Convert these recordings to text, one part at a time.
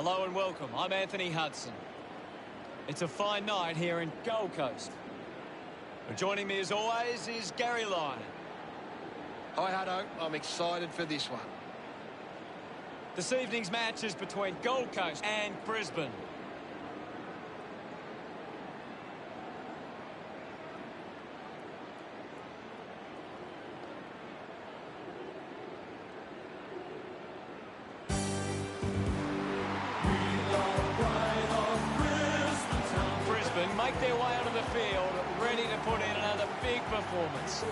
Hello and welcome. I'm Anthony Hudson. It's a fine night here in Gold Coast. Joining me as always is Gary Lyon. Hi, Hutto. I'm excited for this one. This evening's match is between Gold Coast and Brisbane. Make their way onto the field, ready to put in another big performance.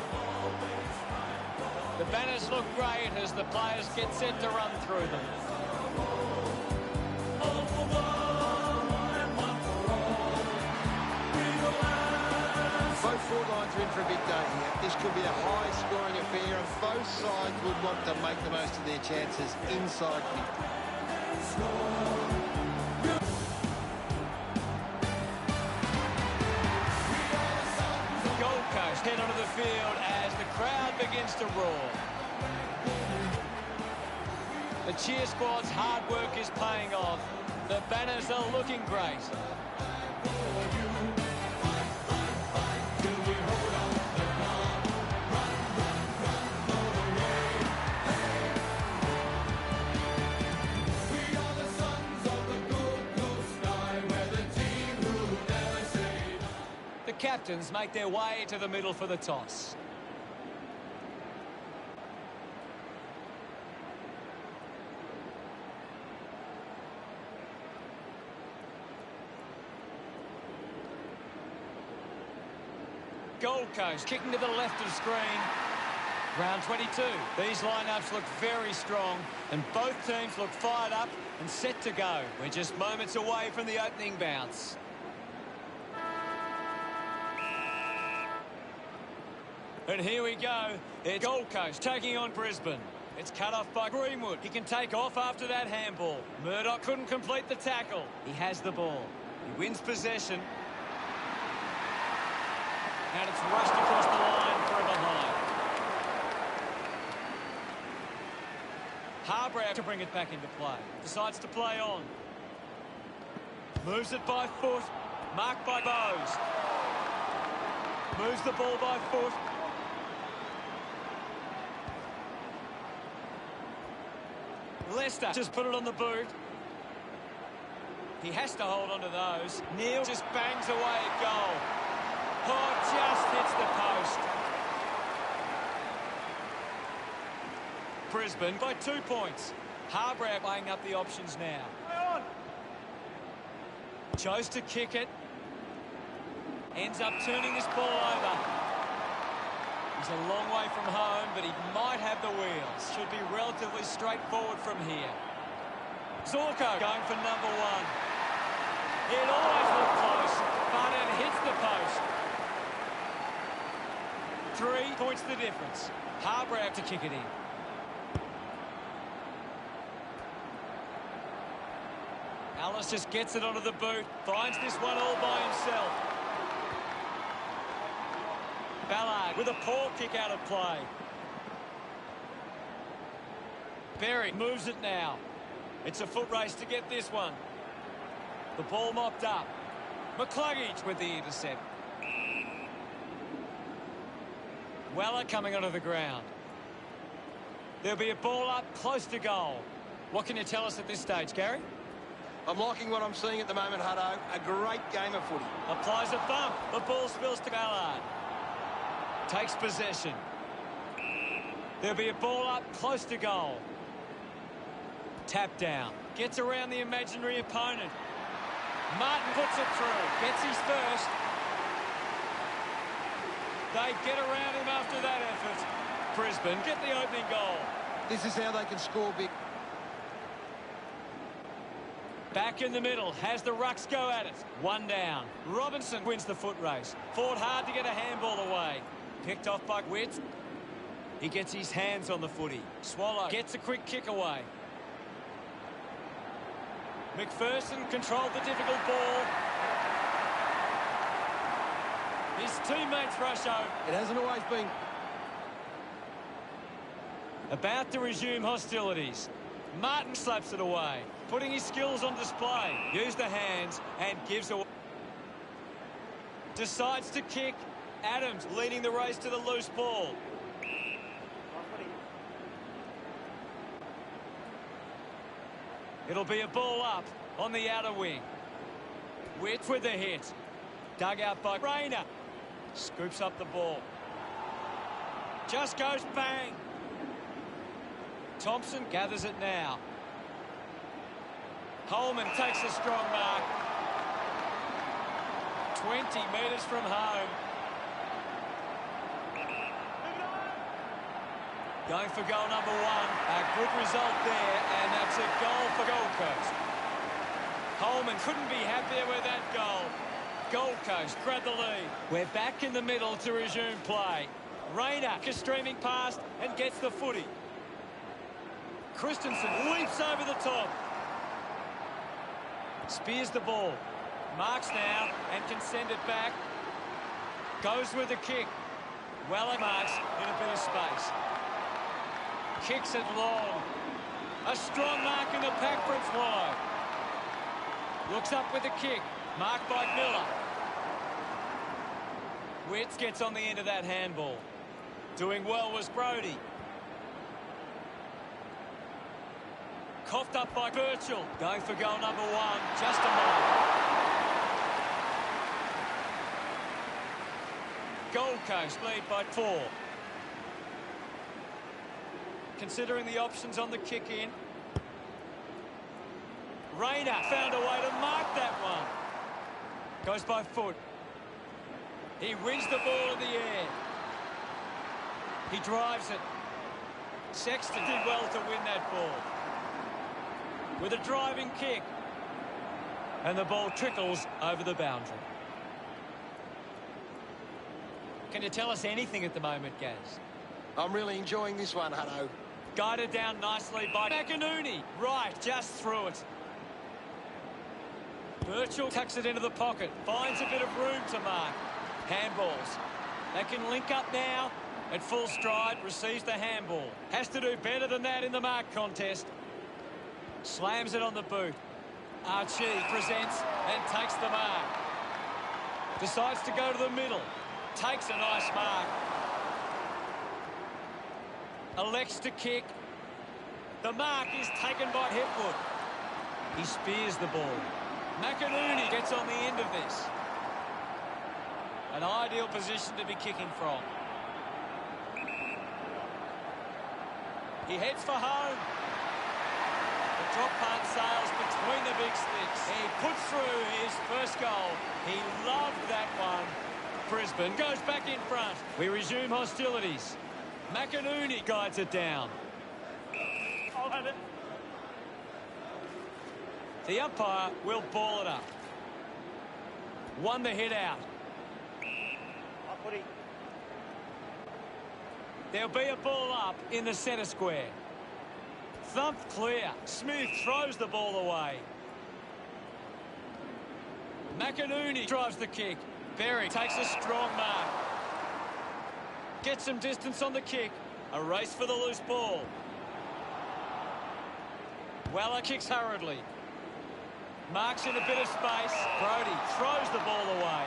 The banners look great as the players get set to run through them. Both forward lines are in for a big day here. This could be a high-scoring affair, and both sides would want to make the most of their chances inside 50. Head onto the field as the crowd begins to roar. The cheer squad's hard work is paying off. The banners are looking great. Captains make their way to the middle for the toss. Gold Coast kicking to the left of screen. Round 22. These lineups look very strong and both teams look fired up and set to go. We're just moments away from the opening bounce. And here we go. It's Gold Coast taking on Brisbane. It's cut off by Greenwood. He can take off after that handball. Murdoch couldn't complete the tackle. He has the ball. He wins possession. And it's rushed across the line for a behind. Harbour to bring it back into play. Decides to play on. Moves it by foot. Marked by Bowes. Moves the ball by foot. Leicester just put it on the boot. He has to hold on to those. Neil just bangs away at goal. Oh, just hits the post. Brisbane by 2 points. Harbour weighing up the options now. Chose to kick it. Ends up turning this ball over. He's a long way from home, but he might have the wheels. Should be relatively straightforward from here. Zorko going for number one. It always looked close, but it hits the post. 3 points the difference. Harbour out to kick it in. Alice just gets it onto the boot. Finds this one all by himself. Ballard with a poor kick out of play. Berry moves it now. It's a foot race to get this one. The ball mopped up. McCluggage with the intercept. Weller coming onto the ground. There'll be a ball up close to goal. What can you tell us at this stage, Gary? I'm liking what I'm seeing at the moment, Hutto. A great game of footy. Applies a bump. The ball spills to Ballard. Takes possession. There'll be a ball up close to goal. Tap down. Gets around the imaginary opponent. Martin puts it through. Gets his first. They get around him after that effort. Brisbane get the opening goal. This is how they can score big. Back in the middle. Has the rucks go at it. One down. Robinson wins the foot race. Fought hard to get a handball away. Picked off by Witt. He gets his hands on the footy. Swallow gets a quick kick away. McPherson controlled the difficult ball. His teammates rush over. It hasn't always been. About to resume hostilities. Martin slaps it away, putting his skills on display. Use the hands and gives away. Decides to kick. Adams leading the race to the loose ball. It'll be a ball up on the outer wing. Witt with the hit. Dug out by Rayner. Scoops up the ball. Just goes bang. Thompson gathers it now. Holman takes a strong mark. 20 metres from home. Going for goal number 1. A good result there, and that's a goal for Gold Coast. Holman couldn't be happier with that goal. Gold Coast grab the lead. We're back in the middle to resume play. Rayner is streaming past and gets the footy. Christensen leaps over the top. Spears the ball. Marks now and can send it back. Goes with the kick. Well, marks in a bit of space. Kicks it long. A strong mark in the pack from Swallow. Looks up with the kick. Marked by Miller. Witts gets on the end of that handball. Doing well was Brody. Coughed up by Birchall. Going for goal number 1. Just a moment. Gold Coast lead by 4. Considering the options on the kick in. Rayner found a way to mark that one. Goes by foot. He wins the ball in the air. He drives it. Sexton did well to win that ball. With a driving kick. And the ball trickles over the boundary. Can you tell us anything at the moment, Gaz? I'm really enjoying this one, Hutto. Guided down nicely by McInerney. Right, just through it. Birchall tucks it into the pocket. Finds a bit of room to mark. Handballs. They can link up now. At full stride, receives the handball. Has to do better than that in the mark contest. Slams it on the boot. Archie presents and takes the mark. Decides to go to the middle. Takes a nice mark. Elects to kick. The mark is taken by Hipwood. He spears the ball. McInerney gets on the end of this. An ideal position to be kicking from. He heads for home. The drop punt sails between the big sticks. He puts through his first goal. He loved that one. Brisbane goes back in front. We resume hostilities. McInerney guides it down. I'll have it. The umpire will ball it up. Won the hit out. There'll be a ball up in the centre square. Thumped clear. Smith throws the ball away. McInerney drives the kick. Berry takes a strong mark. Gets some distance on the kick. A race for the loose ball. Weller kicks hurriedly. Marks in a bit of space. Brody throws the ball away.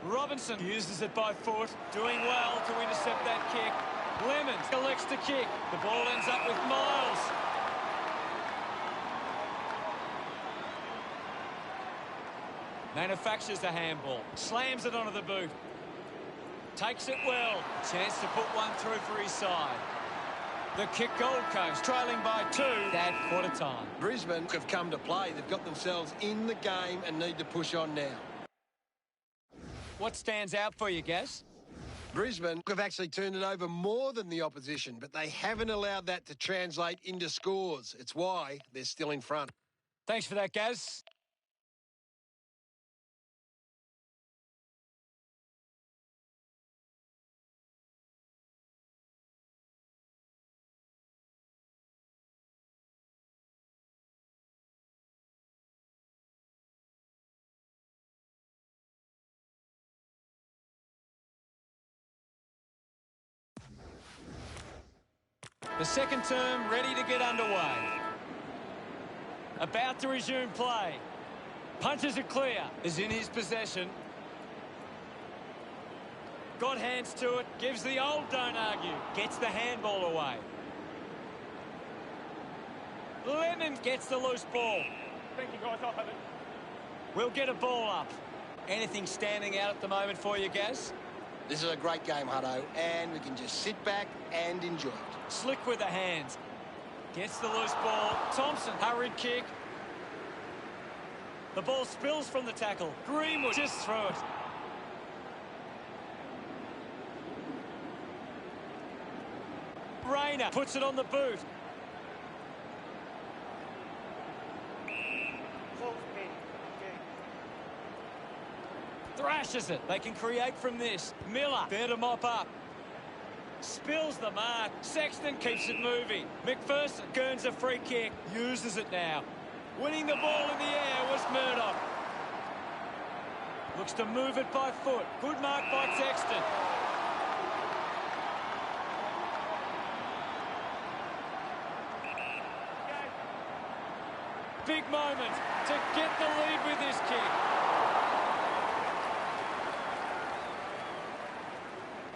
Robinson uses it by foot, doing well to intercept that kick. Lemons elects to kick. The ball ends up with Miles. Manufactures the handball. Slams it onto the boot. Takes it well. Chance to put one through for his side. The kick, Gold Coast trailing by 2 at quarter time. Brisbane have come to play. They've got themselves in the game and need to push on now. What stands out for you, Gaz? Brisbane have actually turned it over more than the opposition, but they haven't allowed that to translate into scores. It's why they're still in front. Thanks for that, Gaz. The second term ready to get underway. About to resume play. Punches it clear. Is in his possession. Got hands to it. Gives the old don't argue. Gets the handball away. Lennon gets the loose ball. Thank you, guys. I'll have it. We'll get a ball up. Anything standing out at the moment for you, Gaz? This is a great game, Hutto, and we can just sit back and enjoy it. Slick with the hands. Gets the loose ball. Thompson, hurried kick. The ball spills from the tackle. Greenwood just through it. Rayner puts it on the boot. Thrashes it. They can create from this. Miller there to mop up. Spills the mark. Sexton keeps it moving. McPherson earns a free kick. Uses it now. Winning the ball in the air was Murdoch. Looks to move it by foot. Good mark by Sexton. Big moment to get the lead with this kick.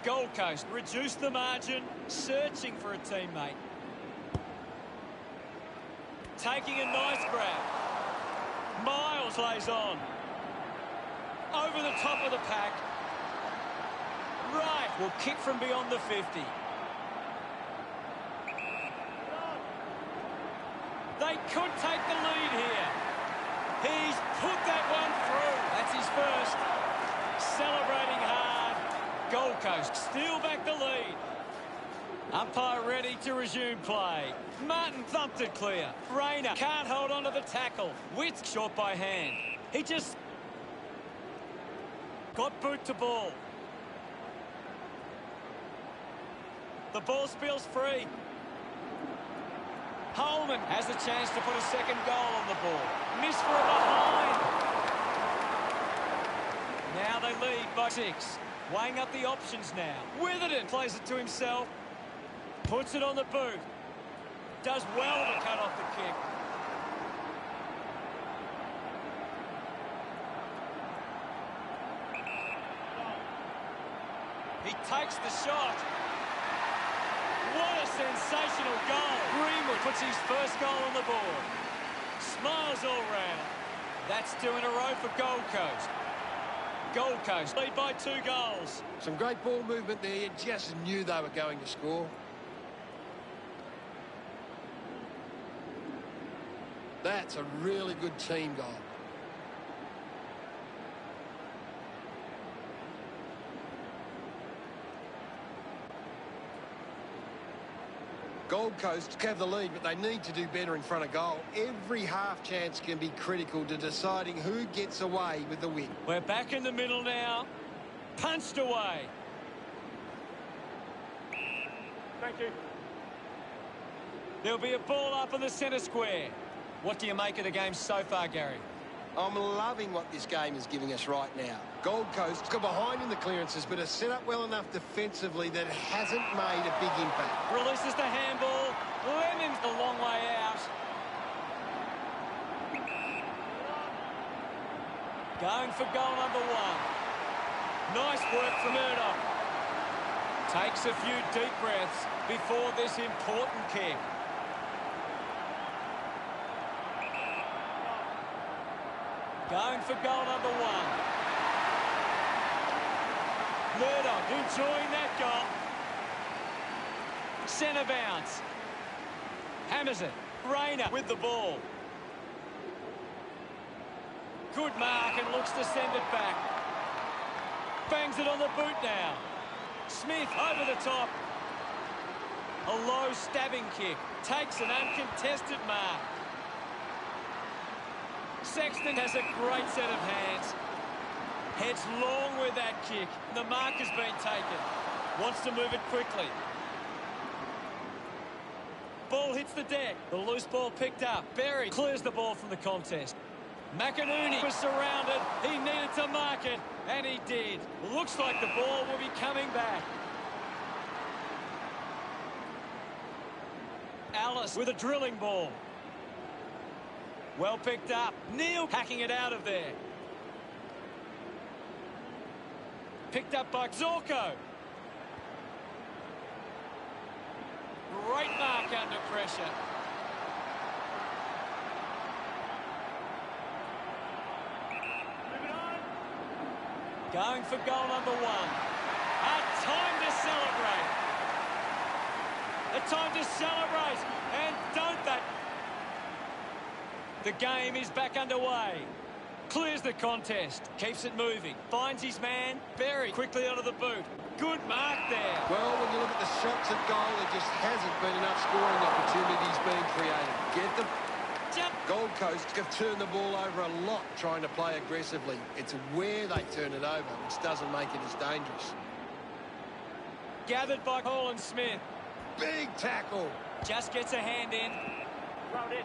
Gold Coast reduced the margin, searching for a teammate. Taking a nice grab. Miles lays on. Over the top of the pack. Right, will kick from beyond the 50. They could take the lead here. He's put that one through. That's his first. Celebrating hard. Gold Coast steal back the lead. Umpire ready to resume play. Martin thumped it clear. Rayner can't hold on to the tackle. Witt short by hand. He just got boot to ball. The ball spills free. Holman has a chance to put a second goal on the board. Miss for a behind. Now they lead by 6. Weighing up the options now. Witherden plays it to himself. Puts it on the boot. Does well to cut off the kick. He takes the shot. What a sensational goal. Greenwood puts his first goal on the board. Smiles all round. That's 2 in a row for Gold Coast. Gold Coast lead by 2 goals. Some great ball movement there. You just knew they were going to score. That's a really good team goal. Gold Coast have the lead, but they need to do better in front of goal. Every half chance can be critical to deciding who gets away with the win. We're back in the middle now. Punched away. Thank you. There'll be a ball up in the centre square. What do you make of the game so far, Gary? I'm loving what this game is giving us right now. Gold Coast got behind in the clearances, but are set up well enough defensively that it hasn't made a big impact. Releases the handball. Lennon's a long way out. Going for goal number 1. Nice work from Murdoch. Takes a few deep breaths before this important kick. Going for goal number 1. Murdoch enjoying that goal. Centre bounce. Hammers it. Rayner with the ball. Good mark and looks to send it back. Bangs it on the boot now. Smith over the top. A low stabbing kick. Takes an uncontested mark. Sexton has a great set of hands. Heads long with that kick. The mark has been taken. Wants to move it quickly. Ball hits the deck. The loose ball picked up. Berry clears the ball from the contest. McInerney was surrounded. He needed to mark it, and he did. Looks like the ball will be coming back. Alice with a drilling ball. Well picked up. Neil hacking it out of there. Picked up by Zorko. Great mark under pressure. Going for goal number 1. A time to celebrate. A time to celebrate. And don't that. The game is back underway. Clears the contest. Keeps it moving. Finds his man. Very quickly onto the boot. Good mark there. Well, when you look at the shots at goal, there just hasn't been enough scoring opportunities being created. Get them. Jump. Gold Coast have turned the ball over a lot trying to play aggressively. It's where they turn it over, which doesn't make it as dangerous. Gathered by Hall and Smith. Big tackle. Just gets a hand in. Round in.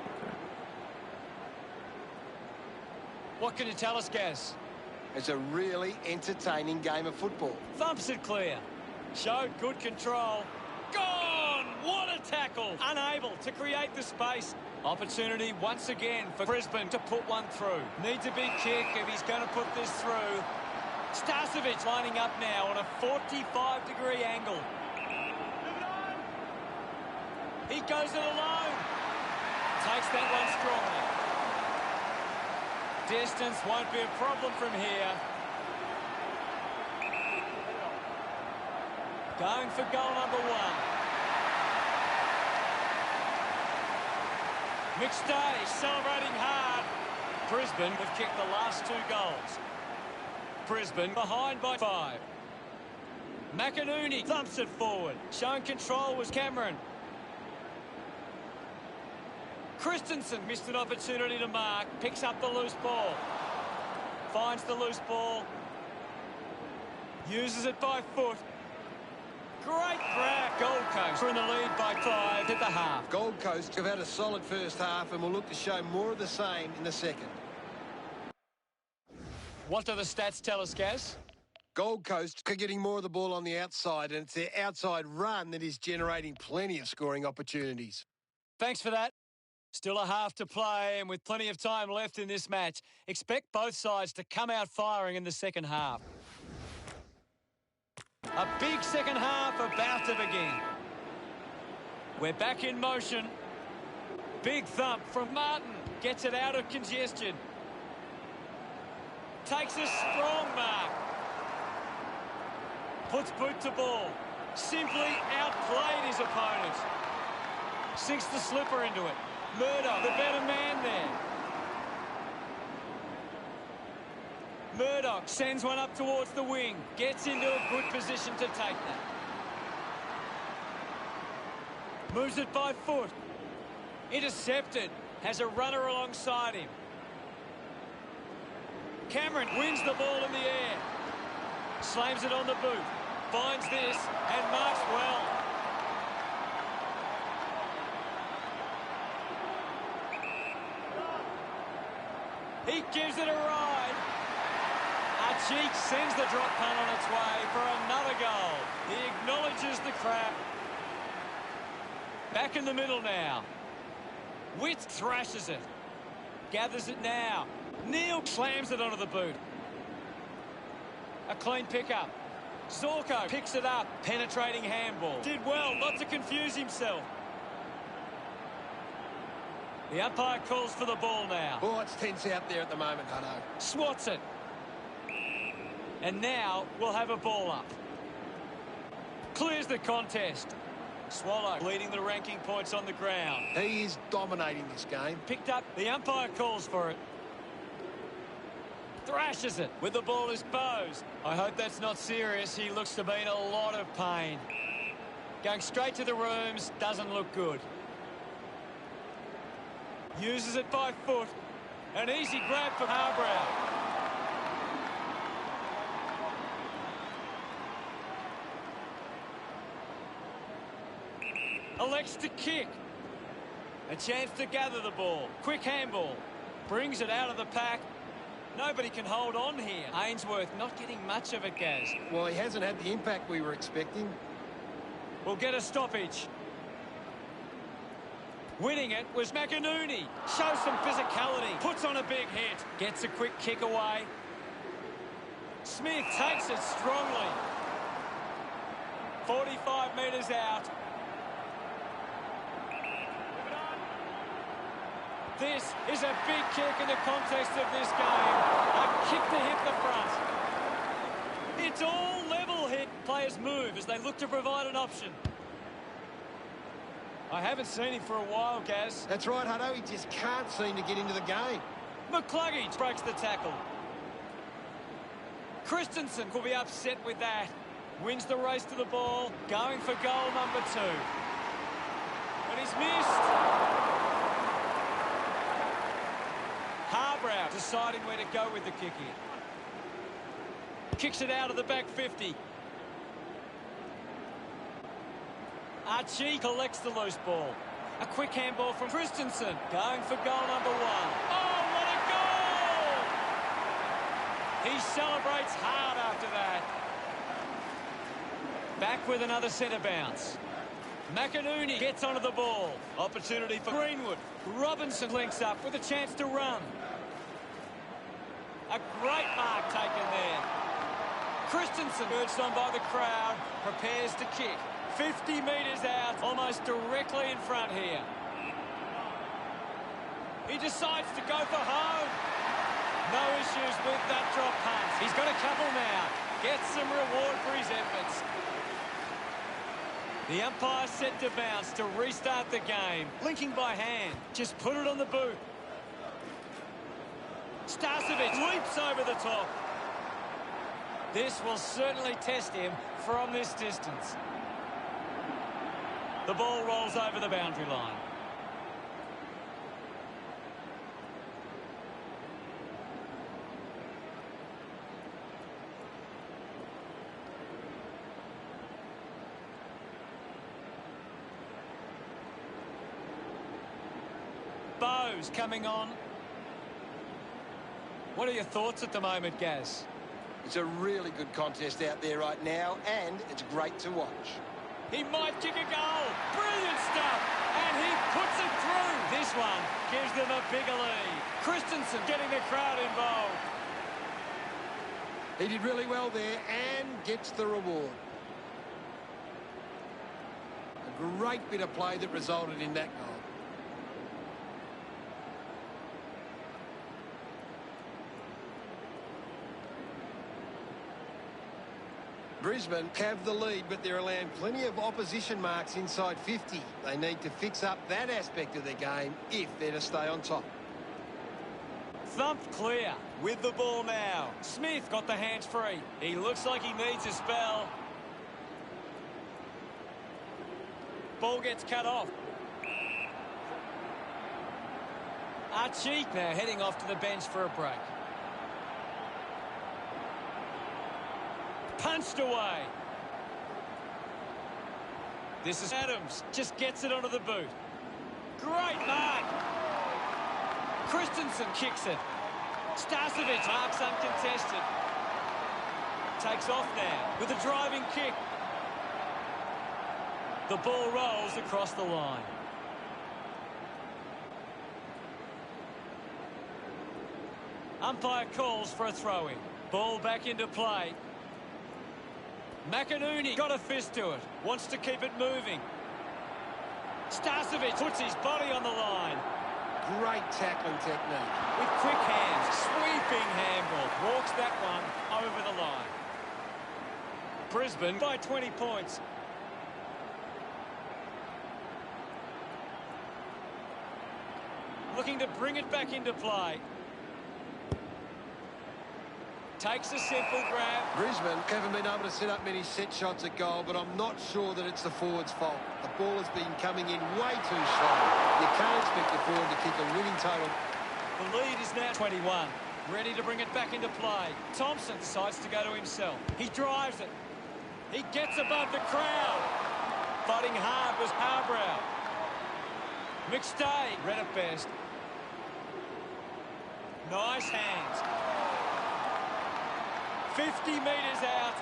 What can you tell us, Gaz? It's a really entertaining game of football. Thumps it clear. Showed good control. Gone! What a tackle! Unable to create the space. Opportunity once again for Brisbane to put one through. Needs a big kick if he's going to put this through. Starcevic lining up now on a 45-degree angle. He goes it alone. Takes that one strongly. Distance won't be a problem from here. Going for goal number 1. McStay celebrating hard. Brisbane have kicked the last 2 goals. Brisbane behind by 5. McInerney thumps it forward. Showing control was Cameron. Christensen missed an opportunity to mark. Picks up the loose ball. Finds the loose ball. Uses it by foot. Great grab. Gold Coast are in the lead by 5 at the half. Gold Coast have had a solid first half and will look to show more of the same in the second. What do the stats tell us, Gaz? Gold Coast are getting more of the ball on the outside, and it's their outside run that is generating plenty of scoring opportunities. Thanks for that. Still a half to play, and with plenty of time left in this match, expect both sides to come out firing in the second half. A big second half about to begin. We're back in motion. Big thump from Martin. Gets it out of congestion. Takes a strong mark. Puts boot to ball. Simply outplayed his opponent. Sinks the slipper into it. Murdoch, the better man there. Murdoch sends one up towards the wing. Gets into a good position to take that. Moves it by foot. Intercepted. Has a runner alongside him. Cameron wins the ball in the air. Slams it on the boot. Finds this and marks well. He gives it a ride. Cheek sends the drop punt on its way for another goal. He acknowledges the crap. Back in the middle now. Witt thrashes it. Gathers it now. Neil slams it onto the boot. A clean pickup. Zorko picks it up. Penetrating handball. Did well not to confuse himself. The umpire calls for the ball now. Oh, it's tense out there at the moment, Hutto. Swats it. And now we'll have a ball up. Clears the contest. Swallow leading the ranking points on the ground. He is dominating this game. Picked up. The umpire calls for it. Thrashes it with the ball exposed. I hope that's not serious. He looks to be in a lot of pain. Going straight to the rooms. Doesn't look good. Uses it by foot. An easy grab for Harbrow. Elects to kick. A chance to gather the ball. Quick handball. Brings it out of the pack. Nobody can hold on here. Ainsworth not getting much of it, Gaz. Well, he hasn't had the impact we were expecting. We'll get a stoppage. Winning it was McInerney. Shows some physicality. Puts on a big hit. Gets a quick kick away. Smith takes it strongly. 45 metres out. This is a big kick in the context of this game. A kick to hit the front. It's all level hit. Players move as they look to provide an option. I haven't seen him for a while, Gaz. That's right, Hutto. He just can't seem to get into the game. McCluggage breaks the tackle. Christensen will be upset with that. Wins the race to the ball, going for goal number 2. But he's missed. Harbrow deciding where to go with the kick here. Kicks it out of the back 50. Archie collects the loose ball. A quick handball from Christensen. Going for goal number 1. Oh, what a goal! He celebrates hard after that. Back with another centre bounce. McInerney gets onto the ball. Opportunity for Greenwood. Robinson links up with a chance to run. A great mark taken there. Christensen, urged on by the crowd, prepares to kick. 50 metres out, almost directly in front here. He decides to go for home. No issues with that drop punt. He's got a couple now. Gets some reward for his efforts. The umpire set to bounce to restart the game. Linking by hand. Just put it on the boot. Starcevic leaps over the top. This will certainly test him from this distance. The ball rolls over the boundary line. Bowes coming on. What are your thoughts at the moment, Gaz? It's a really good contest out there right now, and it's great to watch. He might kick a goal. Brilliant stuff. And he puts it through. This one gives them a bigger lead. Christensen getting the crowd involved. He did really well there and gets the reward. A great bit of play that resulted in that goal. Brisbane have the lead, but they're allowing plenty of opposition marks inside 50. They need to fix up that aspect of their game if they're to stay on top. Thumped clear with the ball now. Smith got the hands free. He looks like he needs a spell. Ball gets cut off. Archie now heading off to the bench for a break. Punched away. This is Adams. Just gets it onto the boot. Great mark. Christensen kicks it. Starcevic marks uncontested. Takes off now with a driving kick. The ball rolls across the line. Umpire calls for a throw-in. Ball back into play. McInerney got a fist to it. Wants to keep it moving. Starcevic puts his body on the line. Great tackling technique. With quick hands, sweeping handball. Walks that one over the line. Brisbane by 20 points. Looking to bring it back into play. Takes a simple grab. Brisbane haven't been able to set up many set shots at goal, but I'm not sure that it's the forward's fault. The ball has been coming in way too slow. You can't expect the forward to kick a winning total. The lead is now 21. Ready to bring it back into play. Thompson decides to go to himself. He drives it. He gets above the crowd. Fighting hard was Harbrow. McStay read it best. Nice hands. 50 metres out.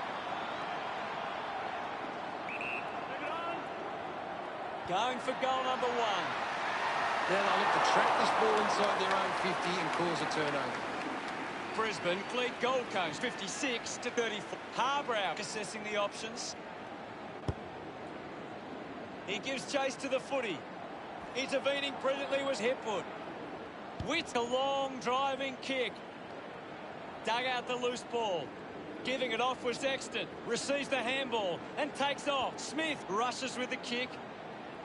Going for goal number 1. Now they look to trap this ball inside their own 50 and cause a turnover. Brisbane lead Gold Coast 56 to 34. Harbrow assessing the options. He gives chase to the footy. Intervening brilliantly was Hipwood. With a long driving kick. Dug out the loose ball. Giving it off was Sexton. Receives the handball and takes off. Smith rushes with the kick.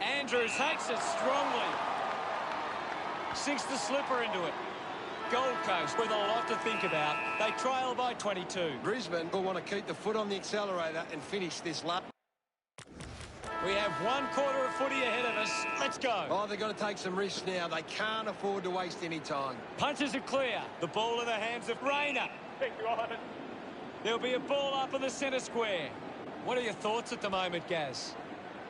Andrews takes it strongly. Sinks the slipper into it. Gold Coast with a lot to think about. They trail by 22. Brisbane will want to keep the foot on the accelerator and finish this lap. We have 1/4 of footy ahead of us. Let's go. Oh, they've got to take some risks now. They can't afford to waste any time. Punches are clear. The ball in the hands of Rayner. Thank you, Ivan. There'll be a ball up in the centre square. What are your thoughts at the moment, Gaz?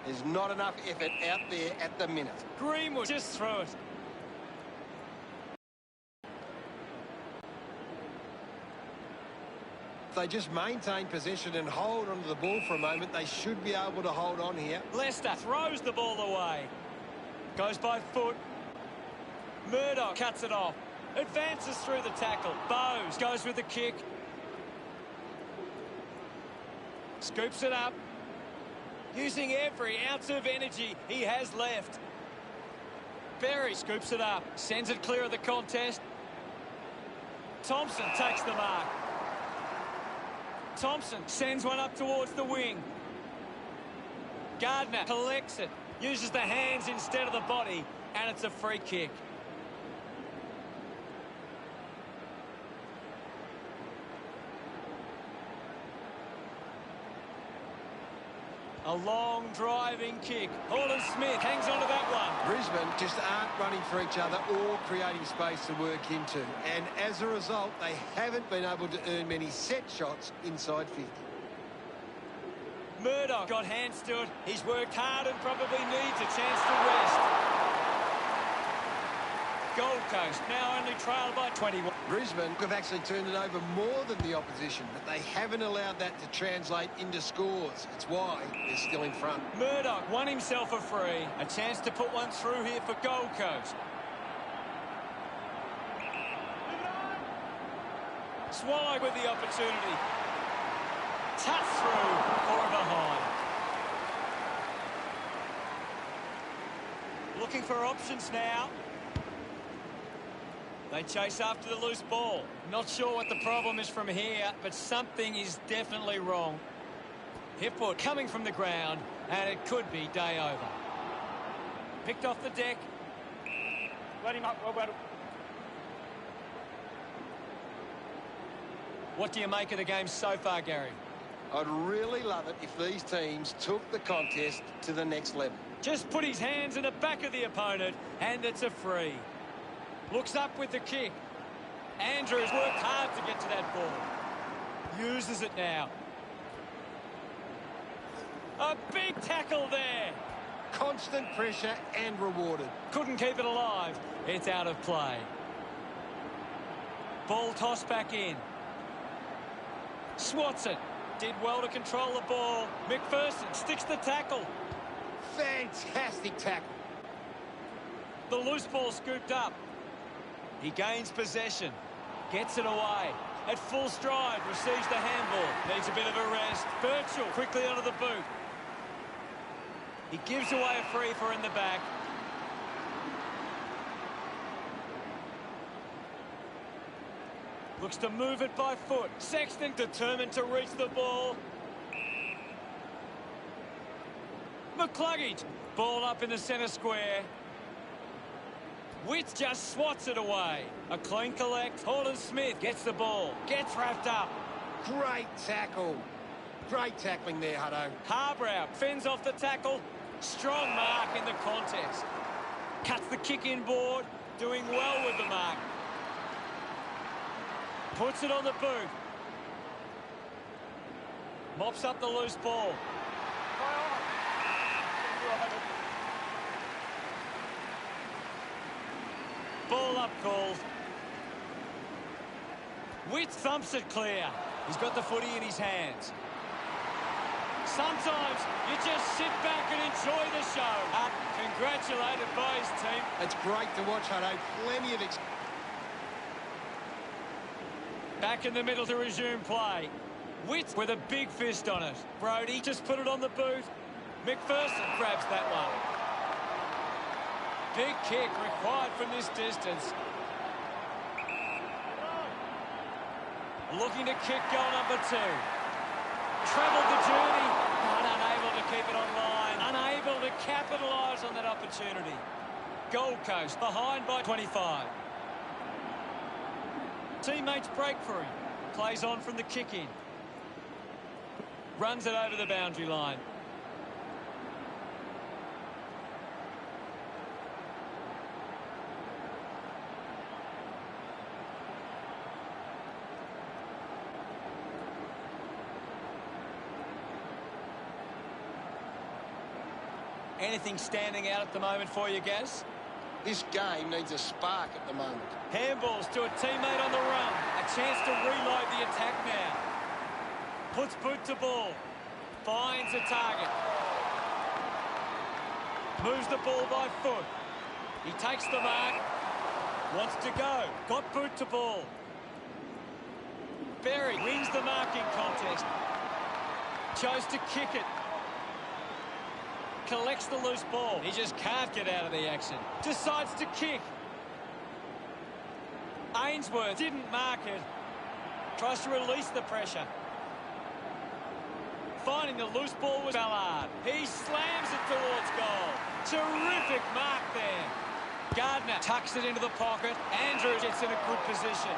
There's not enough effort out there at the minute. Greenwood just through it. If they just maintain possession and hold onto the ball for a moment, they should be able to hold on here. Leicester throws the ball away. Goes by foot. Murdoch cuts it off. Advances through the tackle. Bowes goes with the kick. Scoops it up. Using every ounce of energy he has left. Berry scoops it up. Sends it clear of the contest. Thompson takes the mark. Thompson sends one up towards the wing. Gardner collects it. Uses the hands instead of the body. And it's a free kick. A long driving kick. Holden Smith hangs on to that one. Brisbane just aren't running for each other or creating space to work into. And as a result, they haven't been able to earn many set shots inside 50. Murdoch got hands to it. He's worked hard and probably needs a chance to rest. Gold Coast now only trailed by 21. Brisbane have actually turned it over more than the opposition, but they haven't allowed that to translate into scores. It's why they're still in front. Murdoch won himself a free. A chance to put one through here for Gold Coast. Swallow with the opportunity. Touch through or behind. Looking for options now. They chase after the loose ball. Not sure what the problem is from here, but something is definitely wrong. Hipwood coming from the ground, and it could be day over. Picked off the deck. Let him up, well battled. What do you make of the game so far, Gary? I'd really love it if these teams took the contest to the next level. Just put his hands in the back of the opponent, and it's a free. Looks up with the kick. Andrews worked hard to get to that ball. Uses it now. A big tackle there. Constant pressure and rewarded. Couldn't keep it alive. It's out of play. Ball tossed back in. Swats it. Did well to control the ball. McPherson sticks the tackle. Fantastic tackle. The loose ball scooped up. He gains possession. Gets it away. At full stride, receives the handball. Needs a bit of a rest. Birchall quickly onto the boot. He gives away a free for in the back. Looks to move it by foot. Sexton determined to reach the ball. McCluggage. Ball up in the centre square. Witt just swats it away. A clean collect. Holden Smith gets the ball. Gets wrapped up. Great tackle. Great tackling there, Hutto. Harbrow fends off the tackle. Strong mark in the contest. Cuts the kick inboard. Doing well with the mark. Puts it on the boot. Mops up the loose ball. Ball up called. Witt thumps it clear. He's got the footy in his hands. Sometimes you just sit back and enjoy the show. Congratulated by his team. It's great to watch, Hutto. Plenty of Back in the middle to resume play. Witt with a big fist on it. Brody just put it on the boot. McPherson grabs that one. Big kick required from this distance. Looking to kick goal number 2. Travelled the journey, but unable to keep it online. Unable to capitalise on that opportunity. Gold Coast behind by 25. Teammates break for him. Plays on from the kick-in. Runs it over the boundary line. Anything standing out at the moment for you, Gaz? This game needs a spark at the moment. Handballs to a teammate on the run. A chance to reload the attack now. Puts boot to ball. Finds a target. Moves the ball by foot. He takes the mark. Wants to go. Got boot to ball. Berry wins the marking contest. Chose to kick it. Collects the loose ball. He just can't get out of the action. Decides to kick. Ainsworth didn't mark it. Tries to release the pressure. Finding the loose ball was Ballard. He slams it towards goal. Terrific mark there. Gardner tucks it into the pocket. Andrews gets in a good position.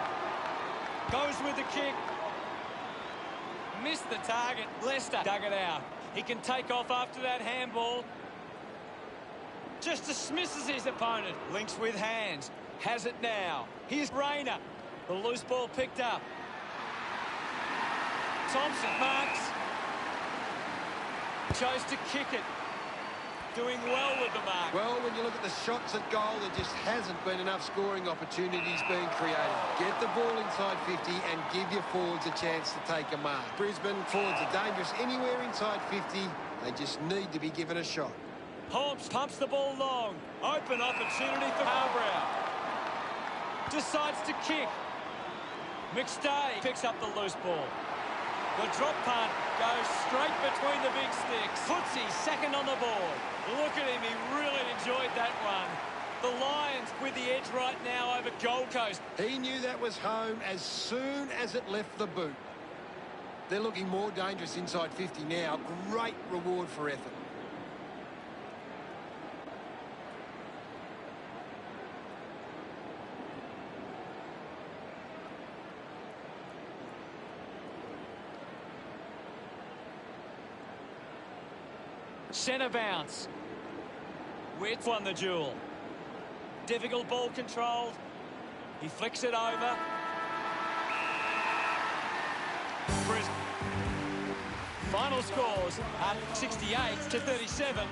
Goes with the kick. Missed the target. Lester dug it out. He can take off after that handball. Just dismisses his opponent. Links with hands. Has it now. Here's Rayner. The loose ball picked up. Thompson marks. Chose to kick it. Doing well with the mark. Well, when you look at the shots at goal, there just hasn't been enough scoring opportunities being created. Get the ball inside 50 and give your forwards a chance to take a mark. Brisbane forwards are dangerous anywhere inside 50. They just need to be given a shot. Holmes pumps the ball long. Open opportunity for Harbrow. Decides to kick. McStay picks up the loose ball. The drop punt goes straight between the big sticks. Footsy second on the board. Look at him, he really enjoyed that one. The Lions with the edge right now over Gold Coast. He knew that was home as soon as it left the boot. They're looking more dangerous inside 50 now. Great reward for effort. Centre bounce. Witt won the duel. Difficult ball controlled. He flicks it over. Brisbane. Final scores at 68-37.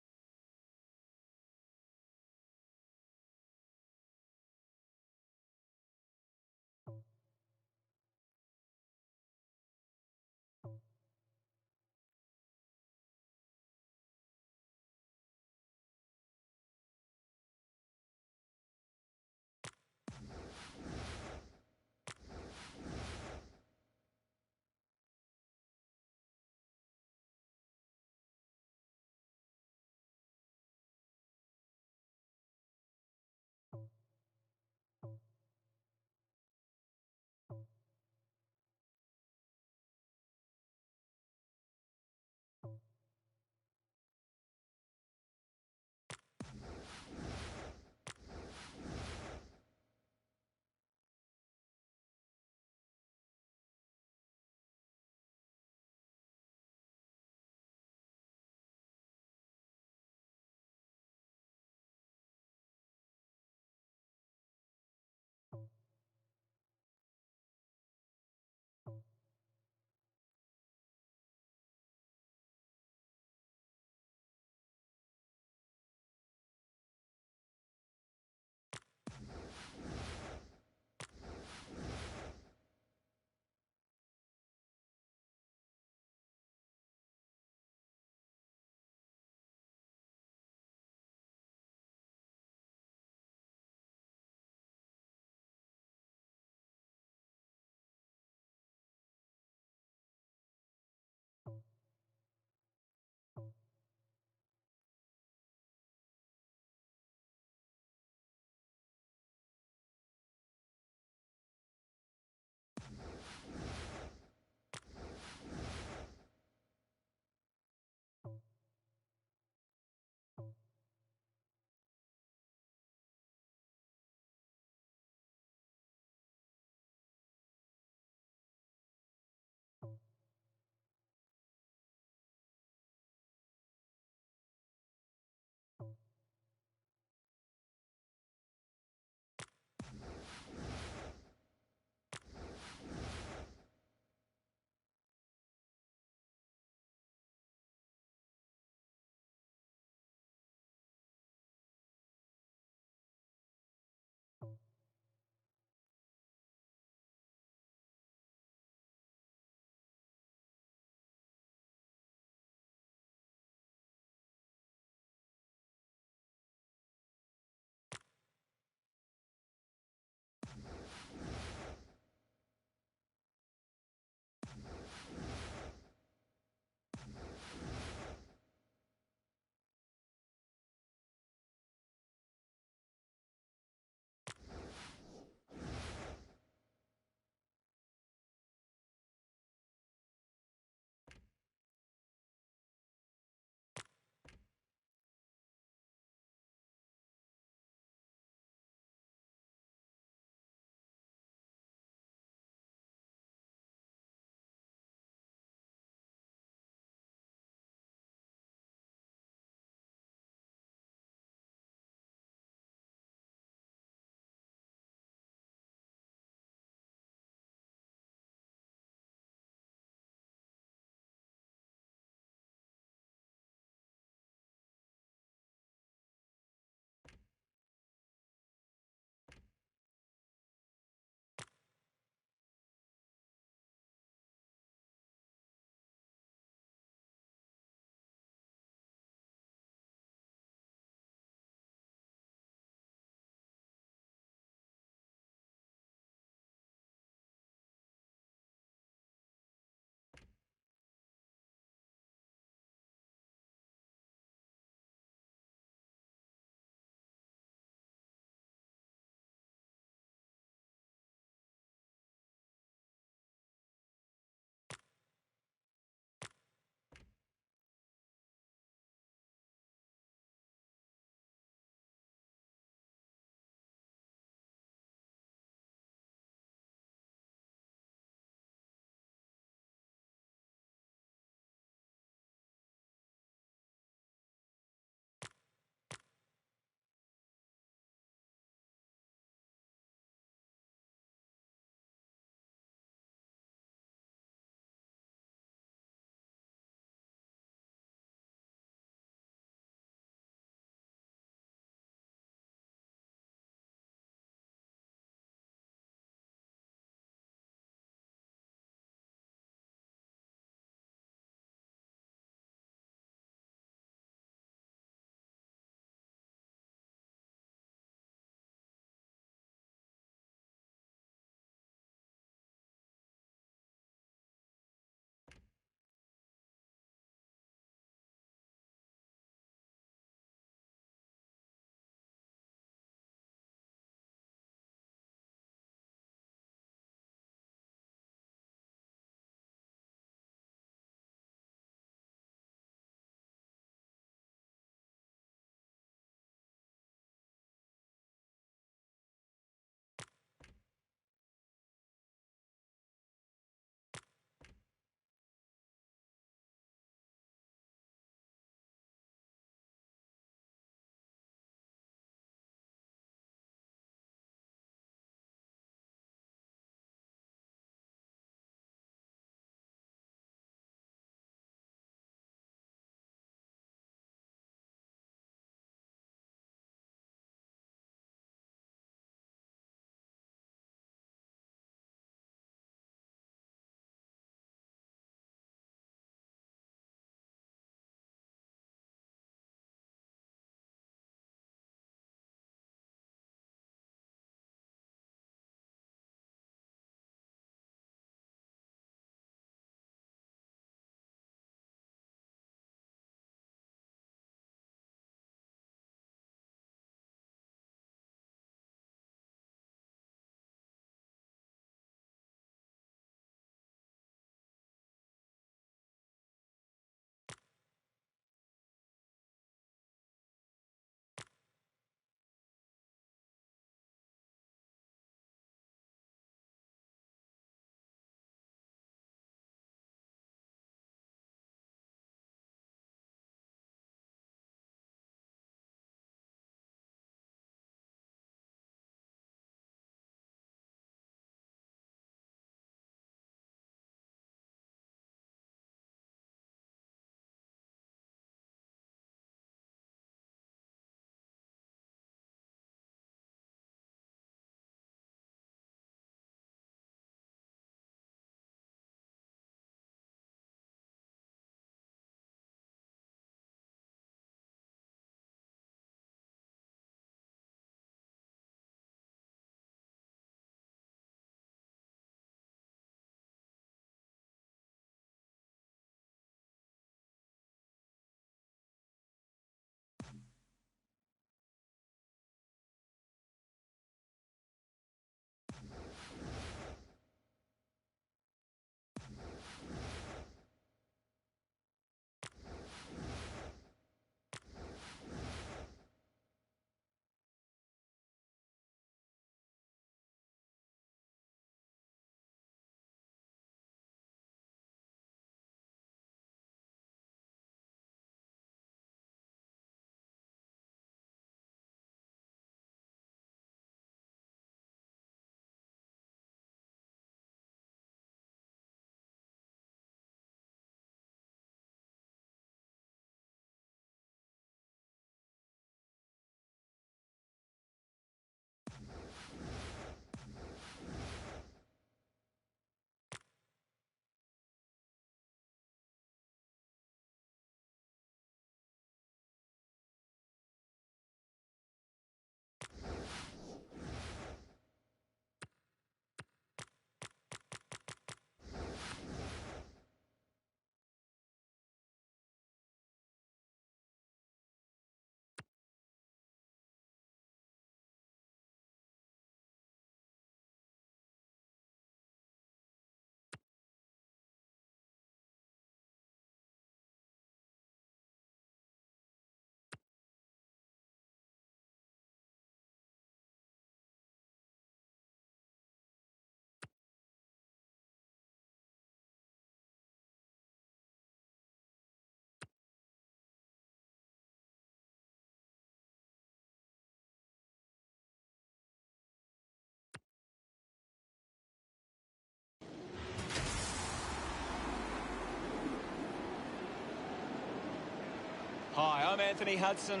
Hi, I'm Anthony Hudson.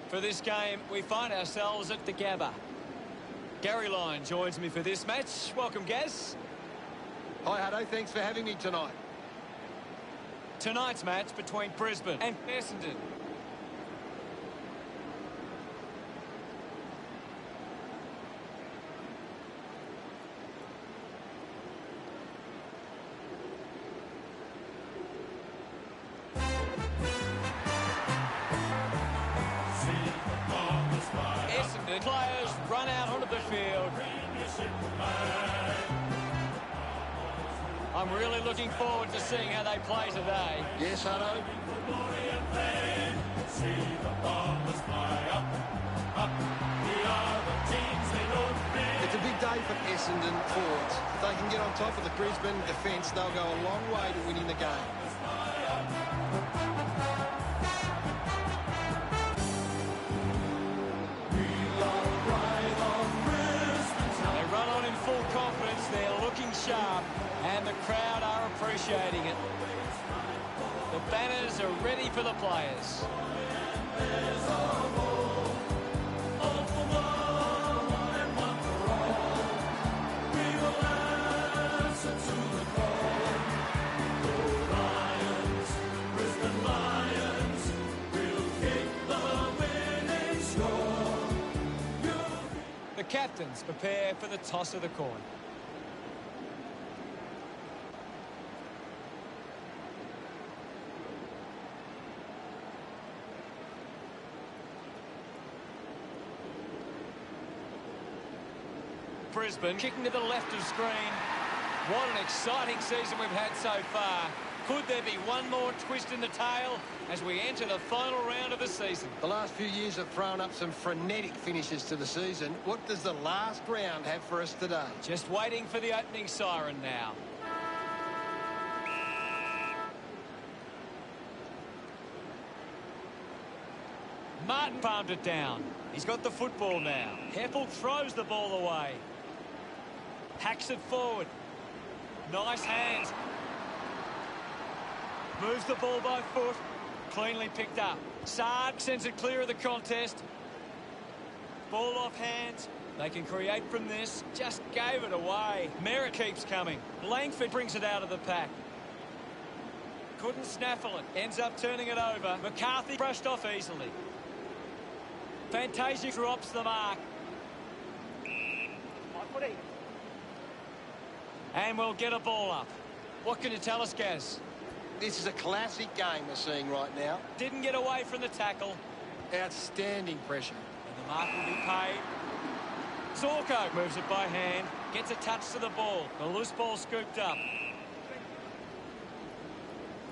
For this game, we find ourselves at the Gabba. Gary Lyon joins me for this match. Welcome, Gaz. Hi, Hutto. Thanks for having me tonight. Tonight's match between Brisbane and Essendon. Essendon players run out onto the field. I'm really looking forward to seeing how they play today. Yes, Hutto. It's a big day for Essendon forwards. If they can get on top of the Brisbane defence, they'll go a long way to winning the game. They run on in full confidence. They're looking sharp, and the crowd are appreciating it. The banners are ready for the players. The captains prepare for the toss of the coin. Brisbane kicking to the left of screen. What an exciting season we've had so far. Could there be one more twist in the tail as we enter the final round of the season? The last few years have thrown up some frenetic finishes to the season. What does the last round have for us today? Just waiting for the opening siren now. Martin palmed it down. He's got the football now. Heppel throws the ball away. Hacks it forward. Nice hands. Moves the ball by foot. Cleanly picked up. Saad sends it clear of the contest. Ball off hands. They can create from this. Just gave it away. Merritt keeps coming. Langford brings it out of the pack. Couldn't snaffle it. Ends up turning it over. McCarthy brushed off easily. Fantasia drops the mark. And we'll get a ball up. What can you tell us, Gaz? This is a classic game we're seeing right now. Didn't get away from the tackle. Outstanding pressure. And the mark will be paid. Zorko moves it by hand. Gets a touch to the ball. The loose ball scooped up.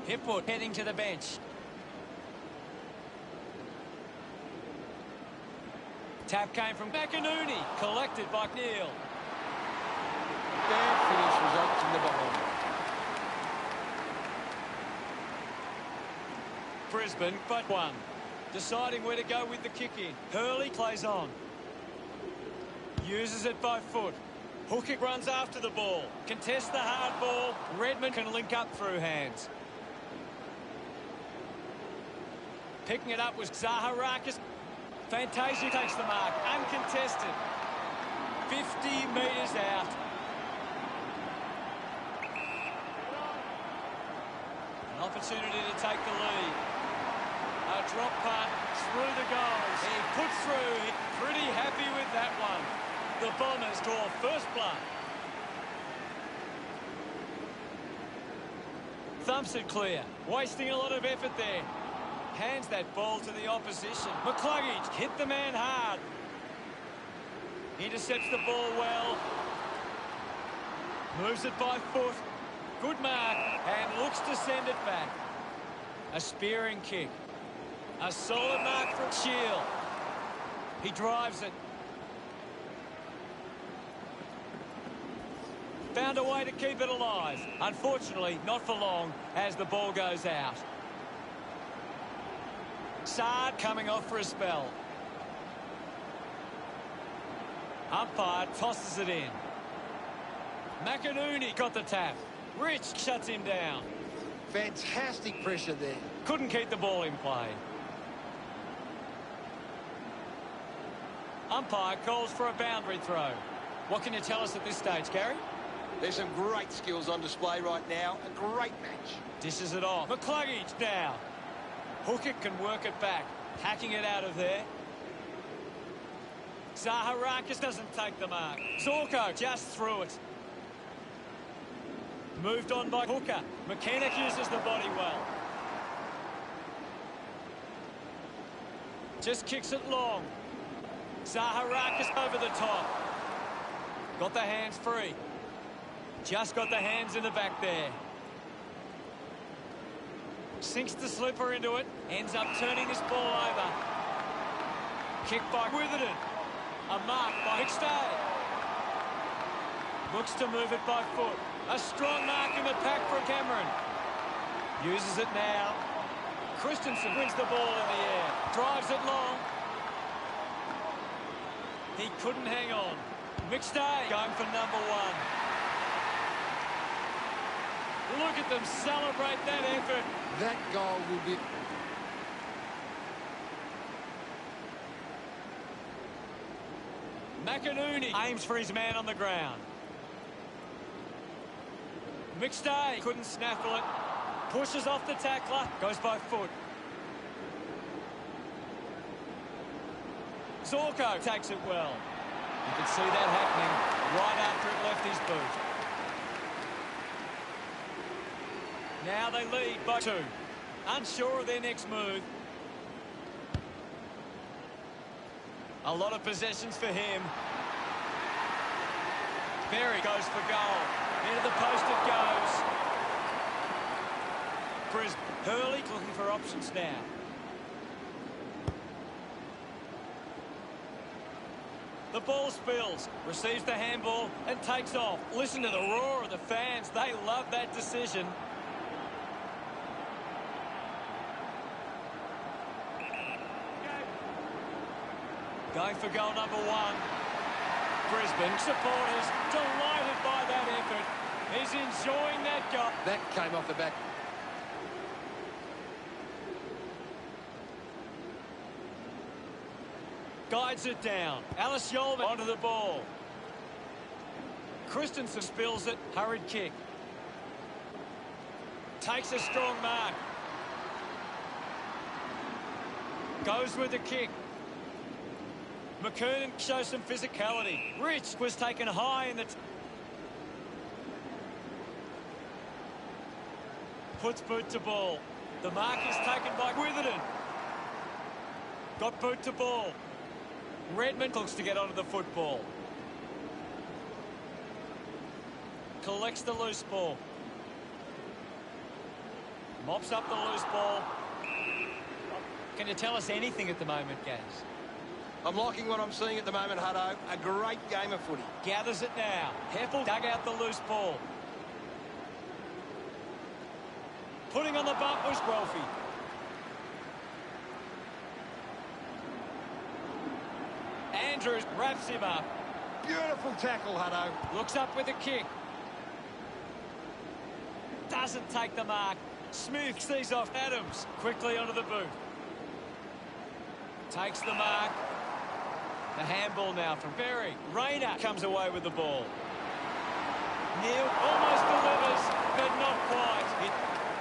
Hipwood heading to the bench. Tap came from McInerney. Collected by Neal. Bad finish results in the behind. Brisbane, but one. Deciding where to go with the kick in. Hurley plays on. Uses it by foot. Hookick runs after the ball. Contests the hard ball. Redmond can link up through hands. Picking it up was Zaharakis. Fantasia takes the mark. Uncontested. 50 metres out. An opportunity to take the lead. A drop punt through the goals. He puts through. Pretty happy with that one. The Bombers draw first blood. Thumps it clear. Wasting a lot of effort there. Hands that ball to the opposition. McCluggage hit the man hard. Intercepts the ball well. Moves it by foot. Good mark. And looks to send it back. A spearing kick. A solid mark from Shield. He drives it. Found a way to keep it alive. Unfortunately, not for long as the ball goes out. Saad coming off for a spell. Umpire tosses it in. McInerney got the tap. Rich shuts him down. Fantastic pressure there. Couldn't keep the ball in play. Umpire calls for a boundary throw. What can you tell us at this stage, Gary? There's some great skills on display right now. A great match. Dishes it off. McCluggage now. Hooker can work it back. Hacking it out of there. Zaharakis doesn't take the mark. Zorko just threw it. Moved on by Hooker. McKenna uses the body well. Just kicks it long. Zaharakis over the top. Got the hands free. Just got the hands in the back there. Sinks the slipper into it. Ends up turning this ball over. Kick by Witherden. A mark by McStay. Looks to move it by foot. A strong mark in the pack from Cameron. Uses it now. Christensen wins the ball in the air. Drives it long. He couldn't hang on. McStay going for number one. Look at them celebrate that effort. That goal will be... McInerney aims for his man on the ground. McStay couldn't snaffle it. Pushes off the tackler. Goes by foot. Zorko takes it well. You can see that happening right after it left his boot. Now they lead by 2. Unsure of their next move. A lot of possessions for him. Berry goes for goal. Into the post it goes. Brisbane. Hurley looking for options now. The ball spills, receives the handball and takes off. Listen to the roar of the fans. They love that decision. Going for goal number 1. Brisbane supporters delighted by that effort. He's enjoying that goal. That came off the back. Guides it down. Alice Yolman onto the ball. Christensen spills it. Hurried kick. Takes a strong mark. Goes with the kick. McKernan shows some physicality. Rich was taken high in the... Puts boot to ball. The mark is taken by Witherden. Got boot to ball. Redmond looks to get onto the football. Collects the loose ball. Mops up the loose ball. Can you tell us anything at the moment, Gaz? I'm liking what I'm seeing at the moment, Hutto. A great game of footy. Gathers it now. Heppel dug out the loose ball. Putting on the bump was Guelphy. Andrews wraps him up. Beautiful tackle, Hutto. Looks up with a kick. Doesn't take the mark. Smith sees off Adams. Quickly onto the boot. Takes the mark. The handball now from Berry. Rayner comes away with the ball. Neil almost delivers, but not quite.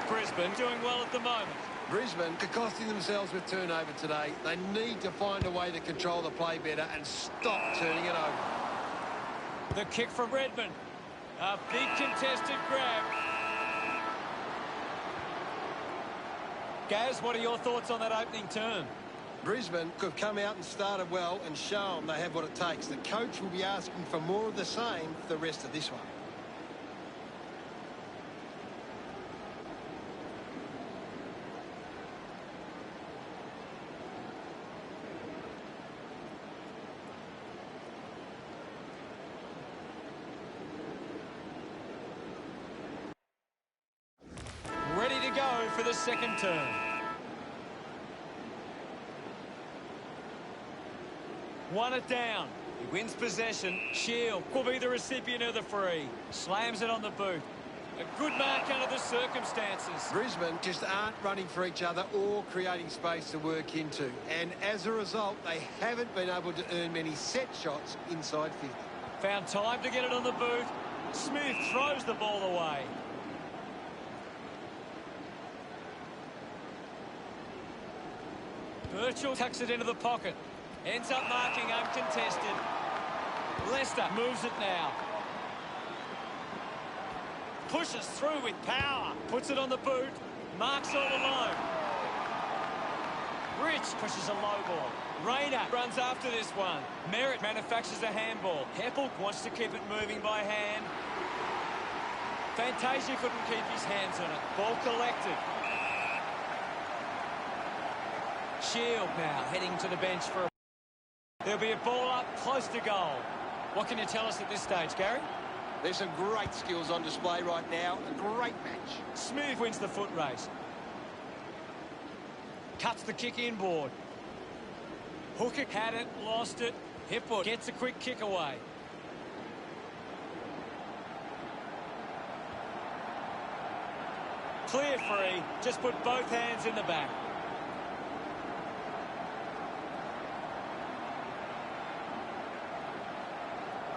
Brisbane doing well at the moment. Brisbane are costing themselves with turnover today. They need to find a way to control the play better and stop turning it over. The kick from Redmond. A big contested grab. Gaz, what are your thoughts on that opening term? Brisbane have come out and started well and shown they have what it takes. The coach will be asking for more of the same for the rest of this one. Ready to go for the second term. Won it down. He wins possession. Shield will be the recipient of the free. Slams it on the boot. A good mark under the circumstances. Brisbane just aren't running for each other or creating space to work into. And as a result, they haven't been able to earn many set shots inside 50. Found time to get it on the boot. Smith throws the ball away. Birchall tucks it into the pocket. Ends up marking uncontested. Leicester moves it now. Pushes through with power. Puts it on the boot. Marks all alone. Rich pushes a low ball. Rayner runs after this one. Merritt manufactures a handball. Heppel wants to keep it moving by hand. Fantasia couldn't keep his hands on it. Ball collected. Shield now heading to the bench for a... There'll be a ball up close to goal. What can you tell us at this stage, Gary? There's some great skills on display right now. A great match. Smooth wins the foot race. Cuts the kick inboard. Hooker had it, lost it. Hipwood gets a quick kick away. Clear free. Just put both hands in the back.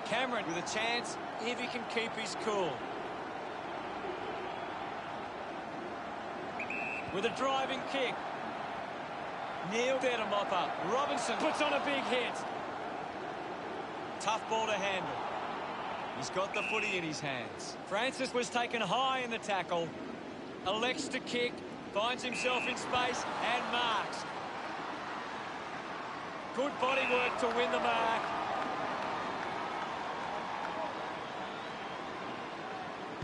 Cameron with a chance if he can keep his cool. With a driving kick. Neil there to mop up. Robinson puts on a big hit. Tough ball to handle. He's got the footy in his hands. Francis was taken high in the tackle. Elects to kick. Finds himself in space and marks. Good body work to win the mark.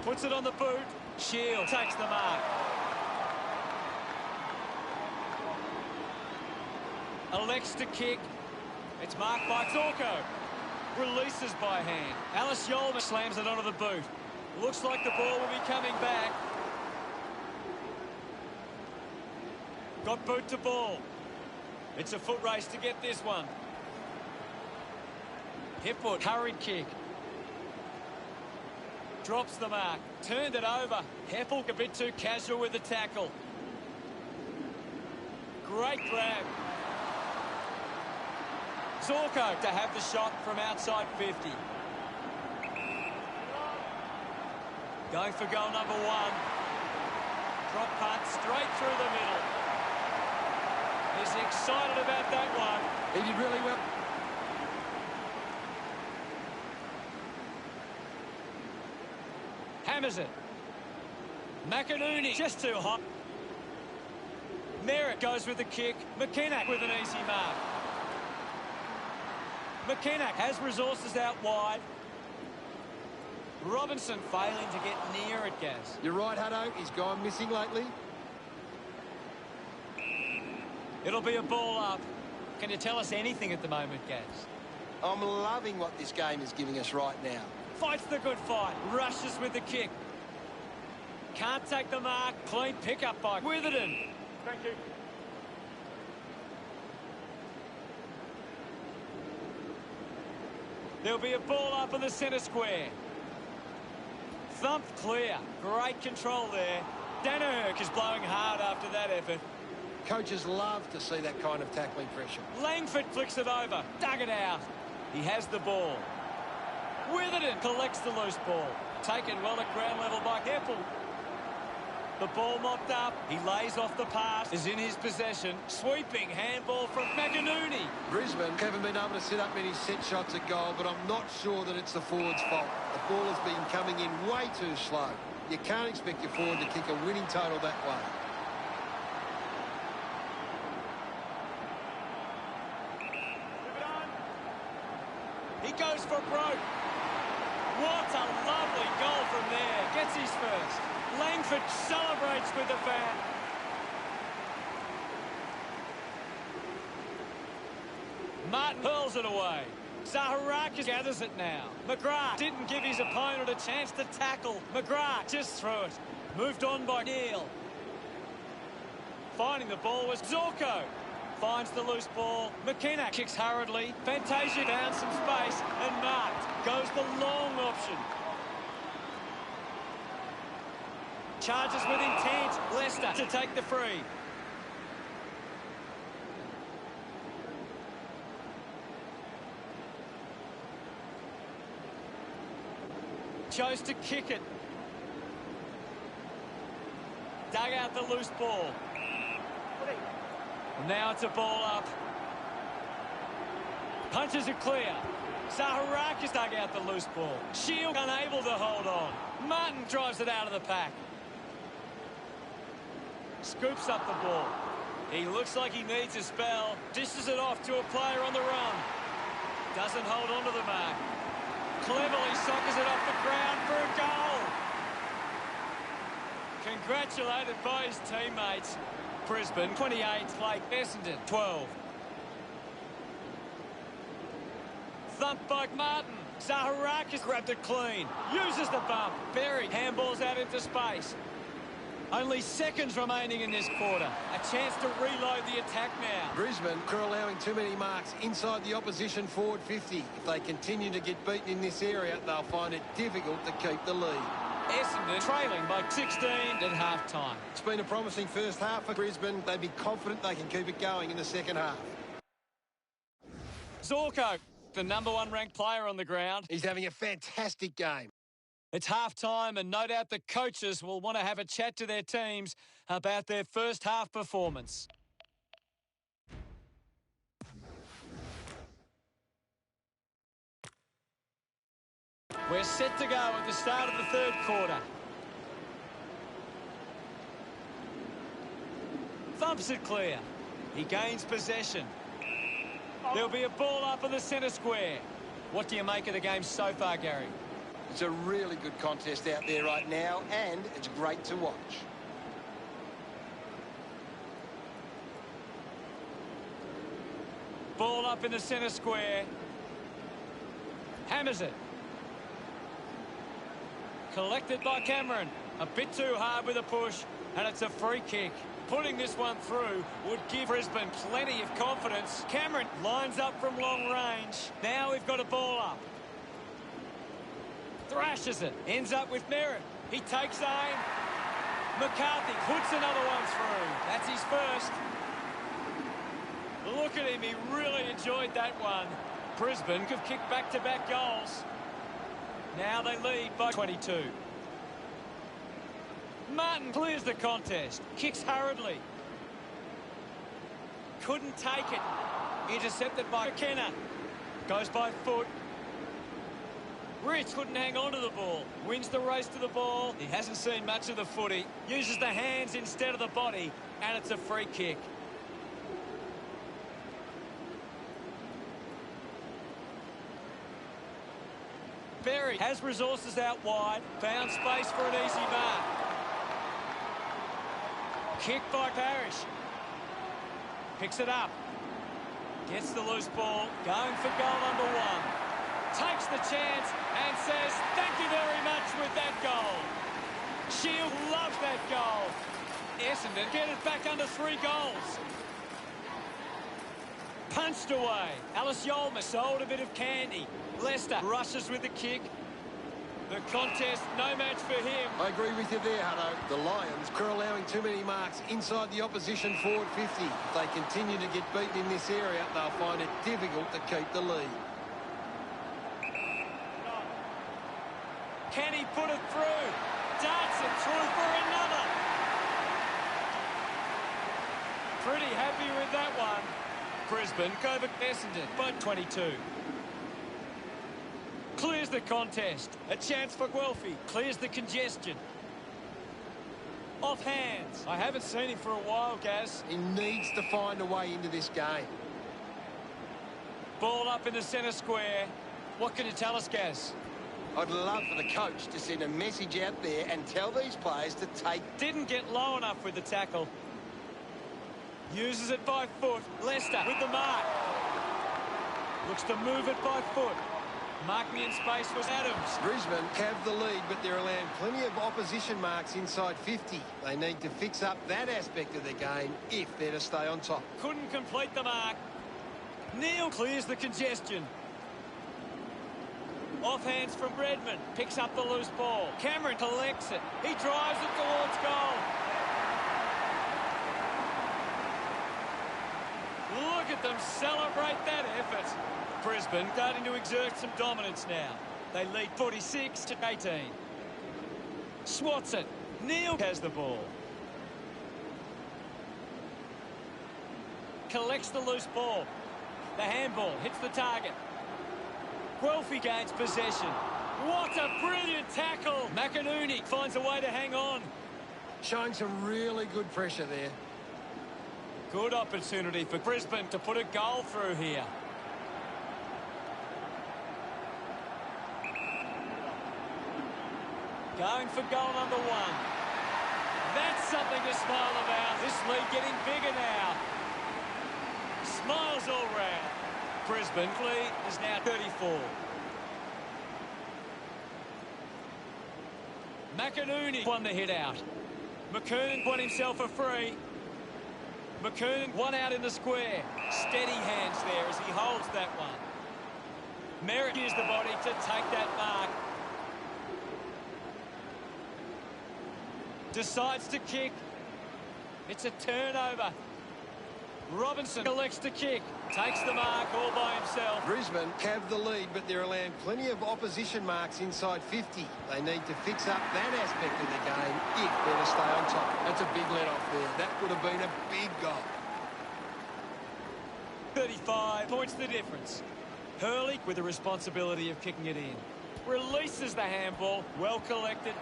Puts it on the boot. Shield takes the mark. Elects to kick. It's marked by Zorko. Releases by hand. Alice Yolman slams it onto the boot. Looks like the ball will be coming back. Got boot to ball. It's a foot race to get this one. Hipwood, hurried kick. Drops the mark. Turned it over. Heppel a bit too casual with the tackle. Great grab. Zorko to have the shot from outside 50. Going for goal number 1. Drop punt straight through the middle. He's excited about that one. He did really well. Hammers it. McInerney just too hot. Merritt goes with the kick. McKenna with an easy mark. McKenna has resources out wide. Robinson failing to get near it, Gaz. You're right, Hutto. He's gone missing lately. It'll be a ball up. Can you tell us anything at the moment, Gaz? I'm loving what this game is giving us right now. Fights the good fight. Rushes with the kick. Can't take the mark. Clean pickup by Witherden. Thank you. There'll be a ball up in the centre square. Thumped clear. Great control there. Danaherk is blowing hard after that effort. Coaches love to see that kind of tackling pressure. Langford flicks it over. Dug it out. He has the ball. Witherden collects the loose ball. Taken well at ground level by Heppel. The ball mopped up. He lays off the pass. Is in his possession. Sweeping handball from McInerney. Brisbane haven't been able to set up many set shots at goal, but I'm not sure that it's the forward's fault. The ball has been coming in way too slow. You can't expect your forward to kick a winning total that way. He goes for broke. What a lovely goal from there. Gets his first. Langford celebrates with the fan. Martin hurls it away. Zaharakis gathers it now. McGrath didn't give his opponent a chance to tackle. McGrath just threw it. Moved on by Neil. Finding the ball was Zorko. Finds the loose ball. McKenna kicks hurriedly. Fantasia down some space and marked. Goes the long option. Charges with intent. Leicester to take the free. Chose to kick it. Dug out the loose ball. Now it's a ball up. Punches it clear. Zaharakis dug out the loose ball. Shield unable to hold on. Martin drives it out of the pack. Scoops up the ball. He looks like he needs a spell. Dishes it off to a player on the run. Doesn't hold on to the mark. Cleverly soccers it off the ground for a goal. Congratulated by his teammates. Brisbane 28, play Essendon 12. Thumped by Martin. Zaharakis grabbed it clean. Uses the bump. Berry handballs out into space. Only seconds remaining in this quarter. A chance to reload the attack now. Brisbane are allowing too many marks inside the opposition forward 50. If they continue to get beaten in this area, they'll find it difficult to keep the lead. Essendon trailing by 16 at half-time. It's been a promising first half for Brisbane. They'd be confident they can keep it going in the second half. Zorko, the #1 ranked player on the ground. He's having a fantastic game. It's half-time, and no doubt the coaches will want to have a chat to their teams about their first half performance. We're set to go at the start of the third quarter. Thumps it clear. He gains possession. There'll be a ball up in the centre square. What do you make of the game so far, Gary? It's a really good contest out there right now, and it's great to watch. Ball up in the centre square. Hammers it. Collected by Cameron. A bit too hard with a push, and it's a free kick. Putting this one through would give Brisbane plenty of confidence. Cameron lines up from long range. Now we've got a ball up. Thrashes it. Ends up with Merritt. He takes aim. McCarthy puts another one through. That's his first. Look at him. He really enjoyed that one. Brisbane could kick back-to-back goals. Now they lead by 22. Martin clears the contest. Kicks hurriedly. Couldn't take it. Intercepted by McKenna. Goes by foot. Rich couldn't hang on to the ball. Wins the race to the ball. He hasn't seen much of the footy. Uses the hands instead of the body. And it's a free kick. Berry has resources out wide. Found space for an easy mark. Kick by Parrish. Picks it up. Gets the loose ball. Going for goal #1. Takes the chance and says, thank you very much with that goal. Shield loves that goal. Essendon get it back under 3 goals. Punched away. Alice Yolman sold a bit of candy. Leicester rushes with the kick. The contest, no match for him. I agree with you there, Hutto. The Lions are allowing too many marks inside the opposition forward 50. If they continue to get beaten in this area, they'll find it difficult to keep the lead. Can he put it through? Darts it through for another. Pretty happy with that one. Brisbane go over Essendon by 22. Clears the contest. A chance for Guelphy. Clears the congestion. Off hands. I haven't seen him for a while, Gaz. He needs to find a way into this game. Ball up in the centre square. What can you tell us, Gaz? I'd love for the coach to send a message out there and tell these players to take... Didn't get low enough with the tackle. Uses it by foot. Leicester with the mark. Looks to move it by foot. Marking in space was Adams. Brisbane have the lead, but they're allowing plenty of opposition marks inside 50. They need to fix up that aspect of their game if they're to stay on top. Couldn't complete the mark. Neal clears the congestion. Off hands from Redmond. Picks up the loose ball. Cameron collects it. He drives it towards at them celebrate that effort. Brisbane starting to exert some dominance now. They lead 46-18. Swats it. Neil has the ball. Collects the loose ball. The handball hits the target. Guelphy gains possession. What a brilliant tackle. McInerney finds a way to hang on. Showing some really good pressure there. Good opportunity for Brisbane to put a goal through here. Going for goal number 1. That's something to smile about. This lead getting bigger now. Smiles all round. Brisbane lead is now 34. McInerney won the hit out. McKernan won himself a free. McKernan one out in the square. Steady hands there as he holds that one. Merritt used the body to take that mark. Decides to kick. It's a turnover. Robinson elects to kick. Takes the mark all by himself. Brisbane have the lead, but they're allowing plenty of opposition marks inside 50. They need to fix up that aspect of the game if they're to stay on top. That's a big let-off there. That would have been a big goal. 35 points the difference. Hurley with the responsibility of kicking it in. Releases the handball. Well collected.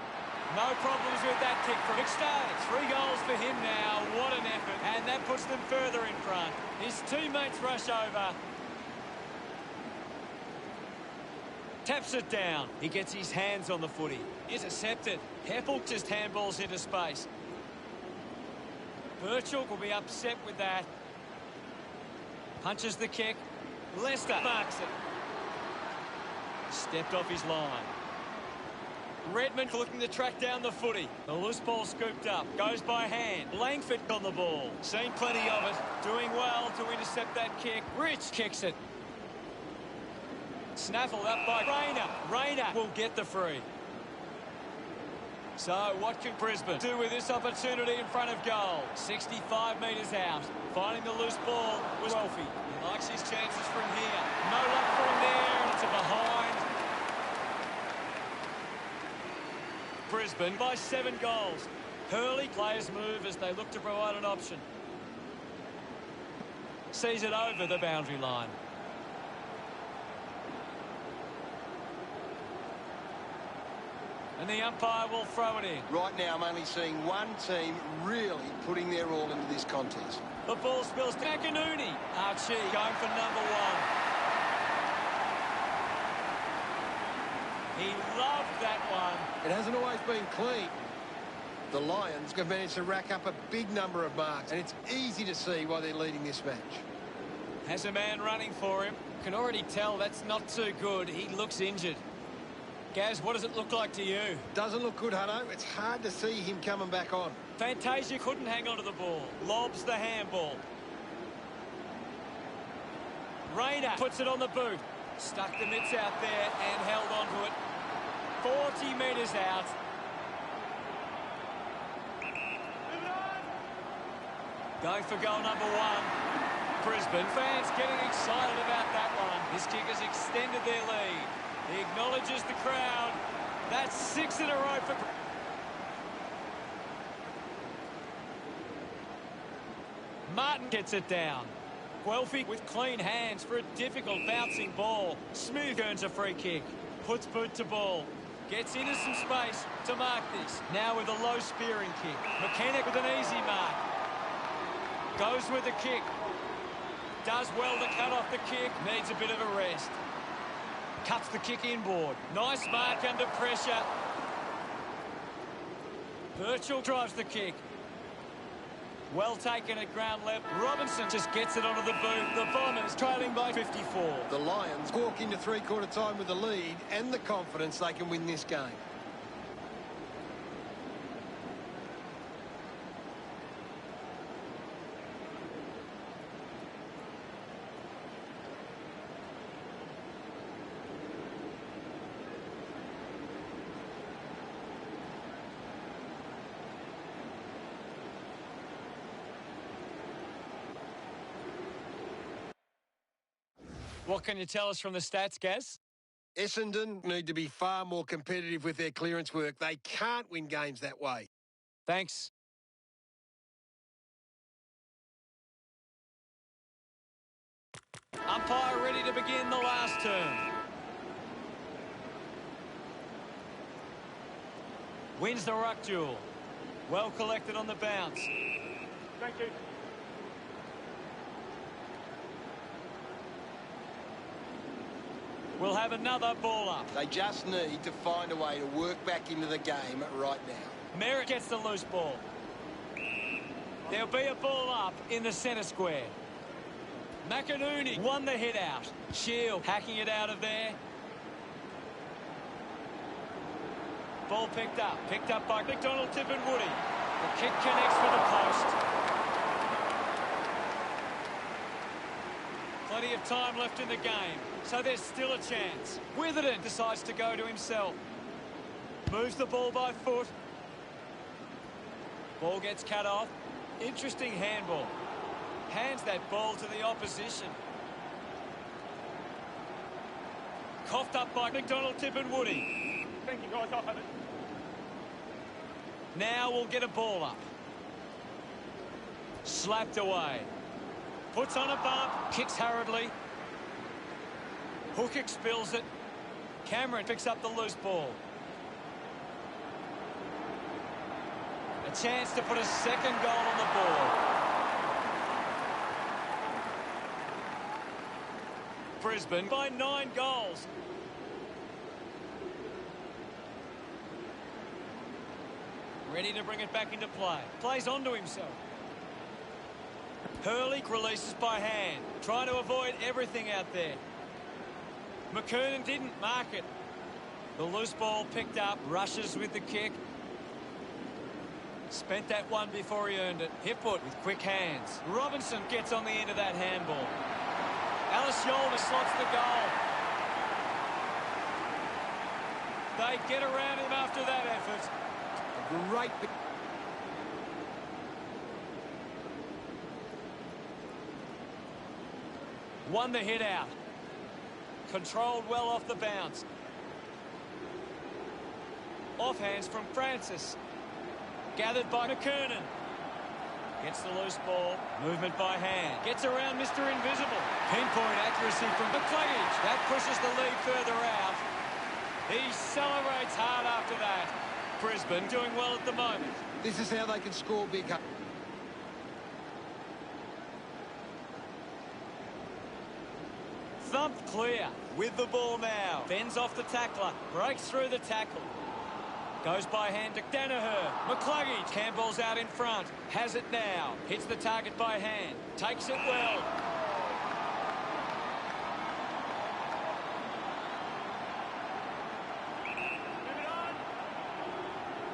No problems with that kick from McStay. 3 goals for him now. What an effort. And that puts them further in front. His teammates rush over. Taps it down. He gets his hands on the footy. Intercepted. Heppel just handballs into space. Birchall will be upset with that. Punches the kick. Lester marks it. Stepped off his line. Redmond looking to track down the footy. The loose ball scooped up. Goes by hand. Langford on the ball. Seen plenty of it. Doing well to intercept that kick. Rich kicks it. Snaffled up by Rayner. Rayner will get the free. So what can Brisbane do with this opportunity in front of goal? 65 metres out. Finding the loose ball was Guelphy. He likes his chances from here. No luck for him there. It's a behind. Brisbane by 7 goals. Hurley players move as they look to provide an option. Sees it over the boundary line. And the umpire will throw it in. Right now, I'm only seeing one team really putting their all into this contest. The ball spills to McInerney. Archie going for number 1. He loved that one. It hasn't always been clean. The Lions have managed to rack up a big number of marks, and it's easy to see why they're leading this match. Has a man running for him. Can already tell that's not too good. He looks injured. Gaz, what does it look like to you? Doesn't look good, Hutto. It's hard to see him coming back on. Fantasia couldn't hang on to the ball. Lobs the handball. Rayner puts it on the boot. Stuck the mitts out there and held on to it. 40 metres out. Going for goal number 1. Brisbane fans getting excited about that one. This kick has extended their lead. He acknowledges the crowd. That's 6 in a row for... Martin gets it down. Guelphy with clean hands for a difficult bouncing ball. Smooth earns a free kick. Puts boot to ball. Gets into some space to mark this. Now with a low spearing kick. Mechanic with an easy mark. Goes with the kick. Does well to cut off the kick. Needs a bit of a rest. Cuts the kick inboard. Nice mark under pressure. Birchall drives the kick. Well taken at ground level. Robinson just gets it onto the boot. The Bombers trailing by 54. The Lions walk into three-quarter time with the lead and the confidence they can win this game. What can you tell us from the stats, Gaz? Essendon need to be far more competitive with their clearance work. They can't win games that way. Thanks. Umpire ready to begin the last turn. Wins the ruck duel. Well collected on the bounce. Thank you. We'll have another ball up. They just need to find a way to work back into the game right now. Merritt gets the loose ball. There'll be a ball up in the centre square. McInerney won the hit out. Shield hacking it out of there. Ball picked up by McDonald, Tip and Woody. The kick connects for the post. Plenty of time left in the game, so there's still a chance. Witherden decides to go to himself. Moves the ball by foot. Ball gets cut off. Interesting handball. Hands that ball to the opposition. Coughed up by McDonald, Tip and Woody. Thank you, guys. I'll have it. Now we'll get a ball up. Slapped away. Puts on a bump. Kicks hurriedly. Hook expels it. Cameron picks up the loose ball. A chance to put a second goal on the board. Brisbane by 9 goals. Ready to bring it back into play. Plays onto himself. Hurley releases by hand. Trying to avoid everything out there. McKernan didn't mark it. The loose ball picked up. Rushes with the kick. Spent that one before he earned it. Hipwood with quick hands. Robinson gets on the end of that handball. Alice Yolder slots the goal. They get around him after that effort. A great... Won the hit out. Controlled well off the bounce. Offhands from Francis. Gathered by McKernan. Gets the loose ball. Movement by hand. Gets around Mr. Invisible. Pinpoint accuracy from McCluggage. That pushes the lead further out. He celebrates hard after that. Brisbane doing well at the moment. This is how they can score big. Thumped clear with the ball now. Bends off the tackler. Breaks through the tackle. Goes by hand to Danaher. McCluggage. Campbell's out in front. Has it now. Hits the target by hand. Takes it well.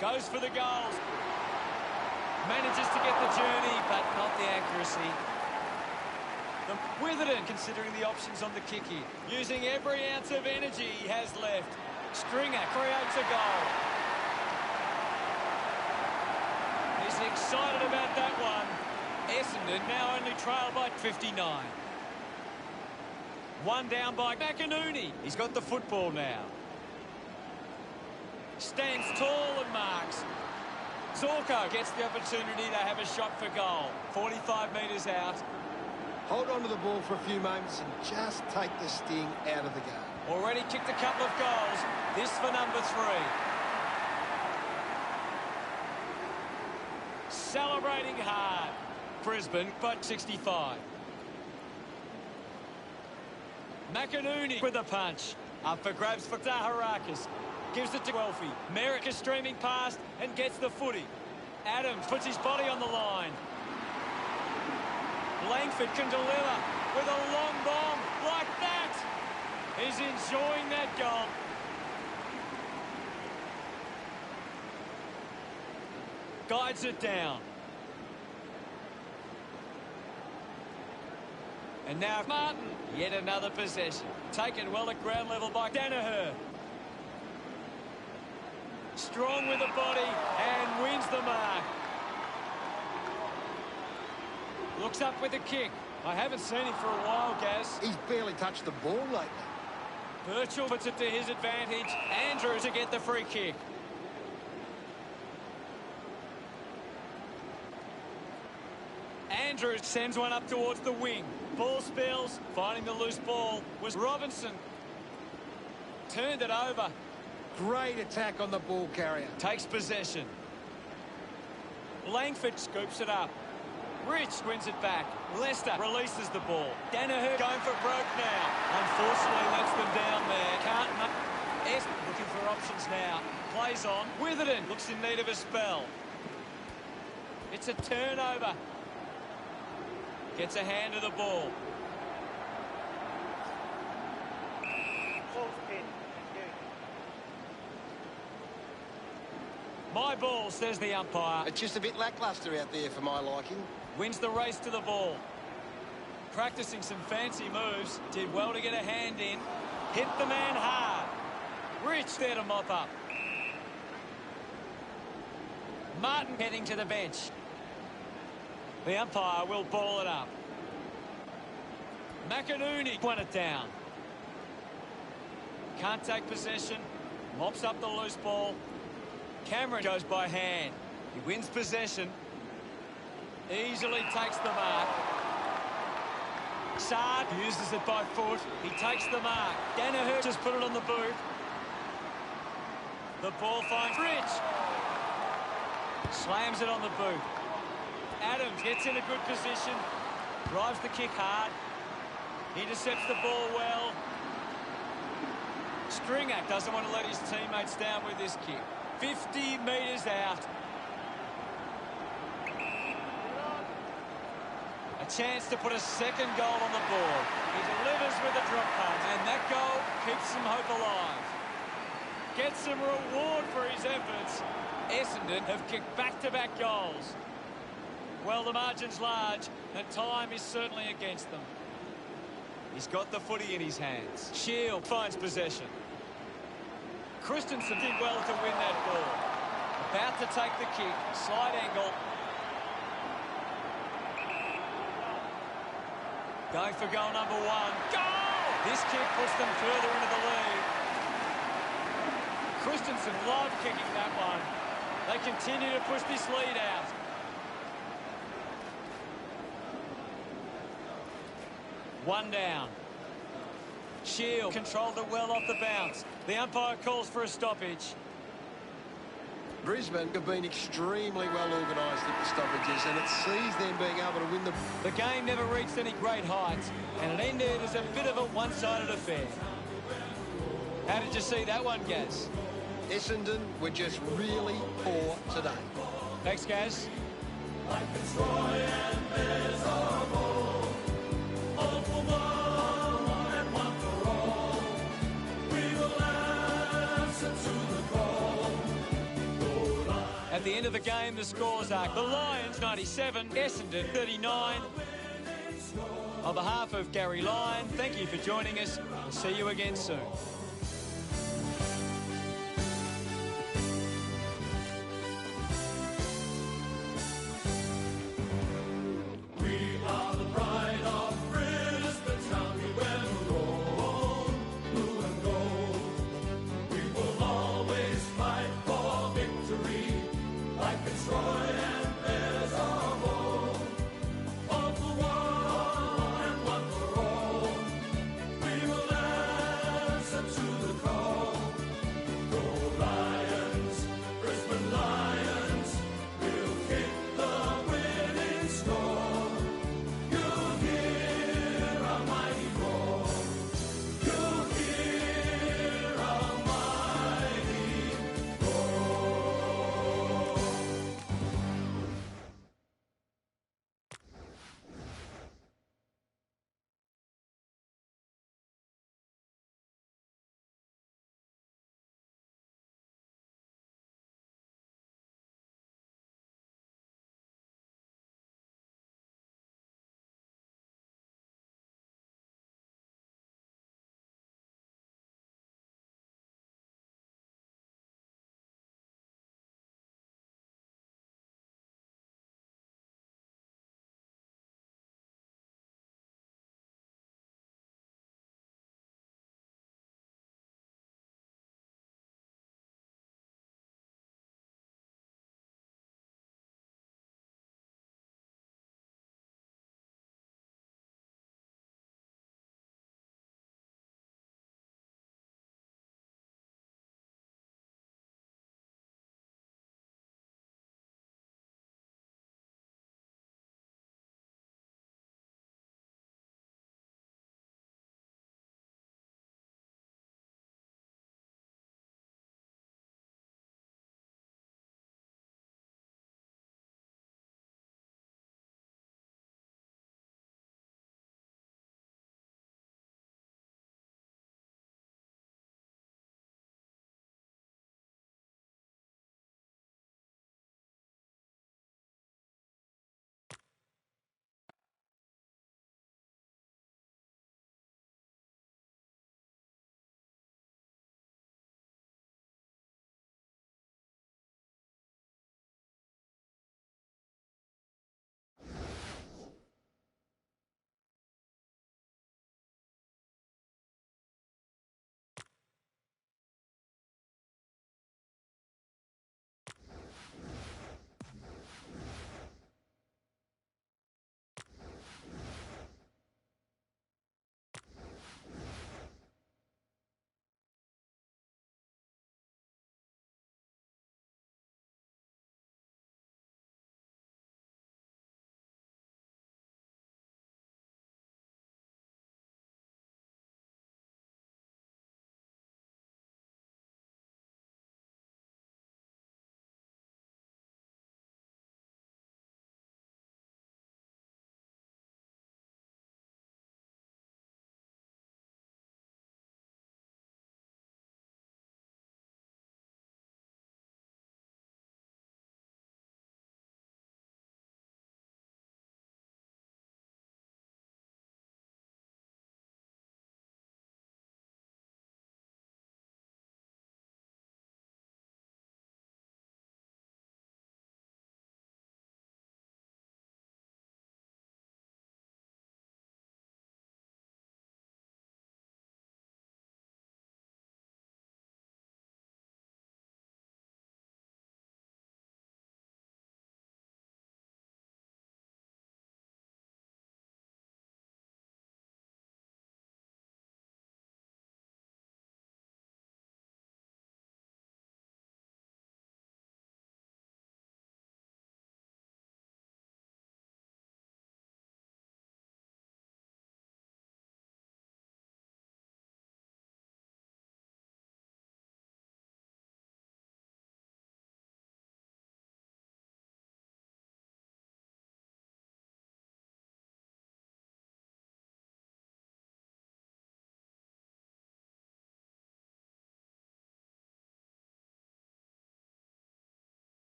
Goes for the goals. Manages to get the journey, but not the accuracy. Witherden considering the options on the kick here. Using every ounce of energy he has left. Stringer creates a goal. He's excited about that one. Essendon now only trail by 59. One down by McInerney. He's got the football now. Stands tall and marks. Zorko gets the opportunity to have a shot for goal. 45 metres out. Hold on to the ball for a few moments and just take the sting out of the game. Already kicked a couple of goals. This for number 3. Celebrating hard. Brisbane by 65. McInerney with a punch. Up for grabs for Zaharakis. Gives it to Guelphy. Merrick is streaming past and gets the footy. Adams puts his body on the line. Langford can deliver with a long bomb like that. He's enjoying that goal. Guides it down. And now Martin. Yet another possession. Taken well at ground level by Danaher. Strong with the body and wins the mark. Looks up with the kick. I haven't seen him for a while, Gaz. He's barely touched the ball lately. Birchall puts it to his advantage. Andrews to get the free kick. Andrews sends one up towards the wing. Ball spills. Finding the loose ball was Robinson. Turned it over. Great attack on the ball carrier. Takes possession. Langford scoops it up. Rich wins it back. Leicester releases the ball. Danaher going for broke now. Unfortunately lets them down there. Can't. AEST looking for options now. Plays on. Witherden looks in need of a spell. It's a turnover. Gets a hand of the ball. My ball, says the umpire. It's just a bit lacklustre out there for my liking. Wins the race to the ball. Practicing some fancy moves. Did well to get a hand in. Hit the man hard. Rich there to mop up. Martin heading to the bench. The umpire will ball it up. McInerney won it down. Can't take possession. Mops up the loose ball. Cameron goes by hand. He wins possession. Easily takes the mark. Sard uses it by foot. He takes the mark. Danaher just put it on the boot. The ball finds Rich. Slams it on the boot. Adams gets in a good position. Drives the kick hard. Intercepts the ball well. Stringer doesn't want to let his teammates down with this kick. 50 metres out. A chance to put a second goal on the board. He delivers with a drop punt, and that goal keeps some hope alive. Gets some reward for his efforts. Essendon have kicked back-to-back goals. Well, the margin's large, and time is certainly against them. He's got the footy in his hands. Shield finds possession. Christensen did well to win that ball. About to take the kick. Slide angle. Going for goal number one. Goal! This kick puts them further into the lead. Christensen loved kicking that one. They continue to push this lead out. One down. Shield controlled it well off the bounce. The umpire calls for a stoppage. Brisbane have been extremely well organised at the stoppages, and it sees them being able to win the... The game never reached any great heights, and it ended as a bit of a one-sided affair. How did you see that one, Gaz? Essendon were just really poor today. Thanks, Gaz. At the end of the game, the scores are the Lions 97, Essendon 39. On behalf of Gary Lyon, thank you for joining us. We'll see you again soon.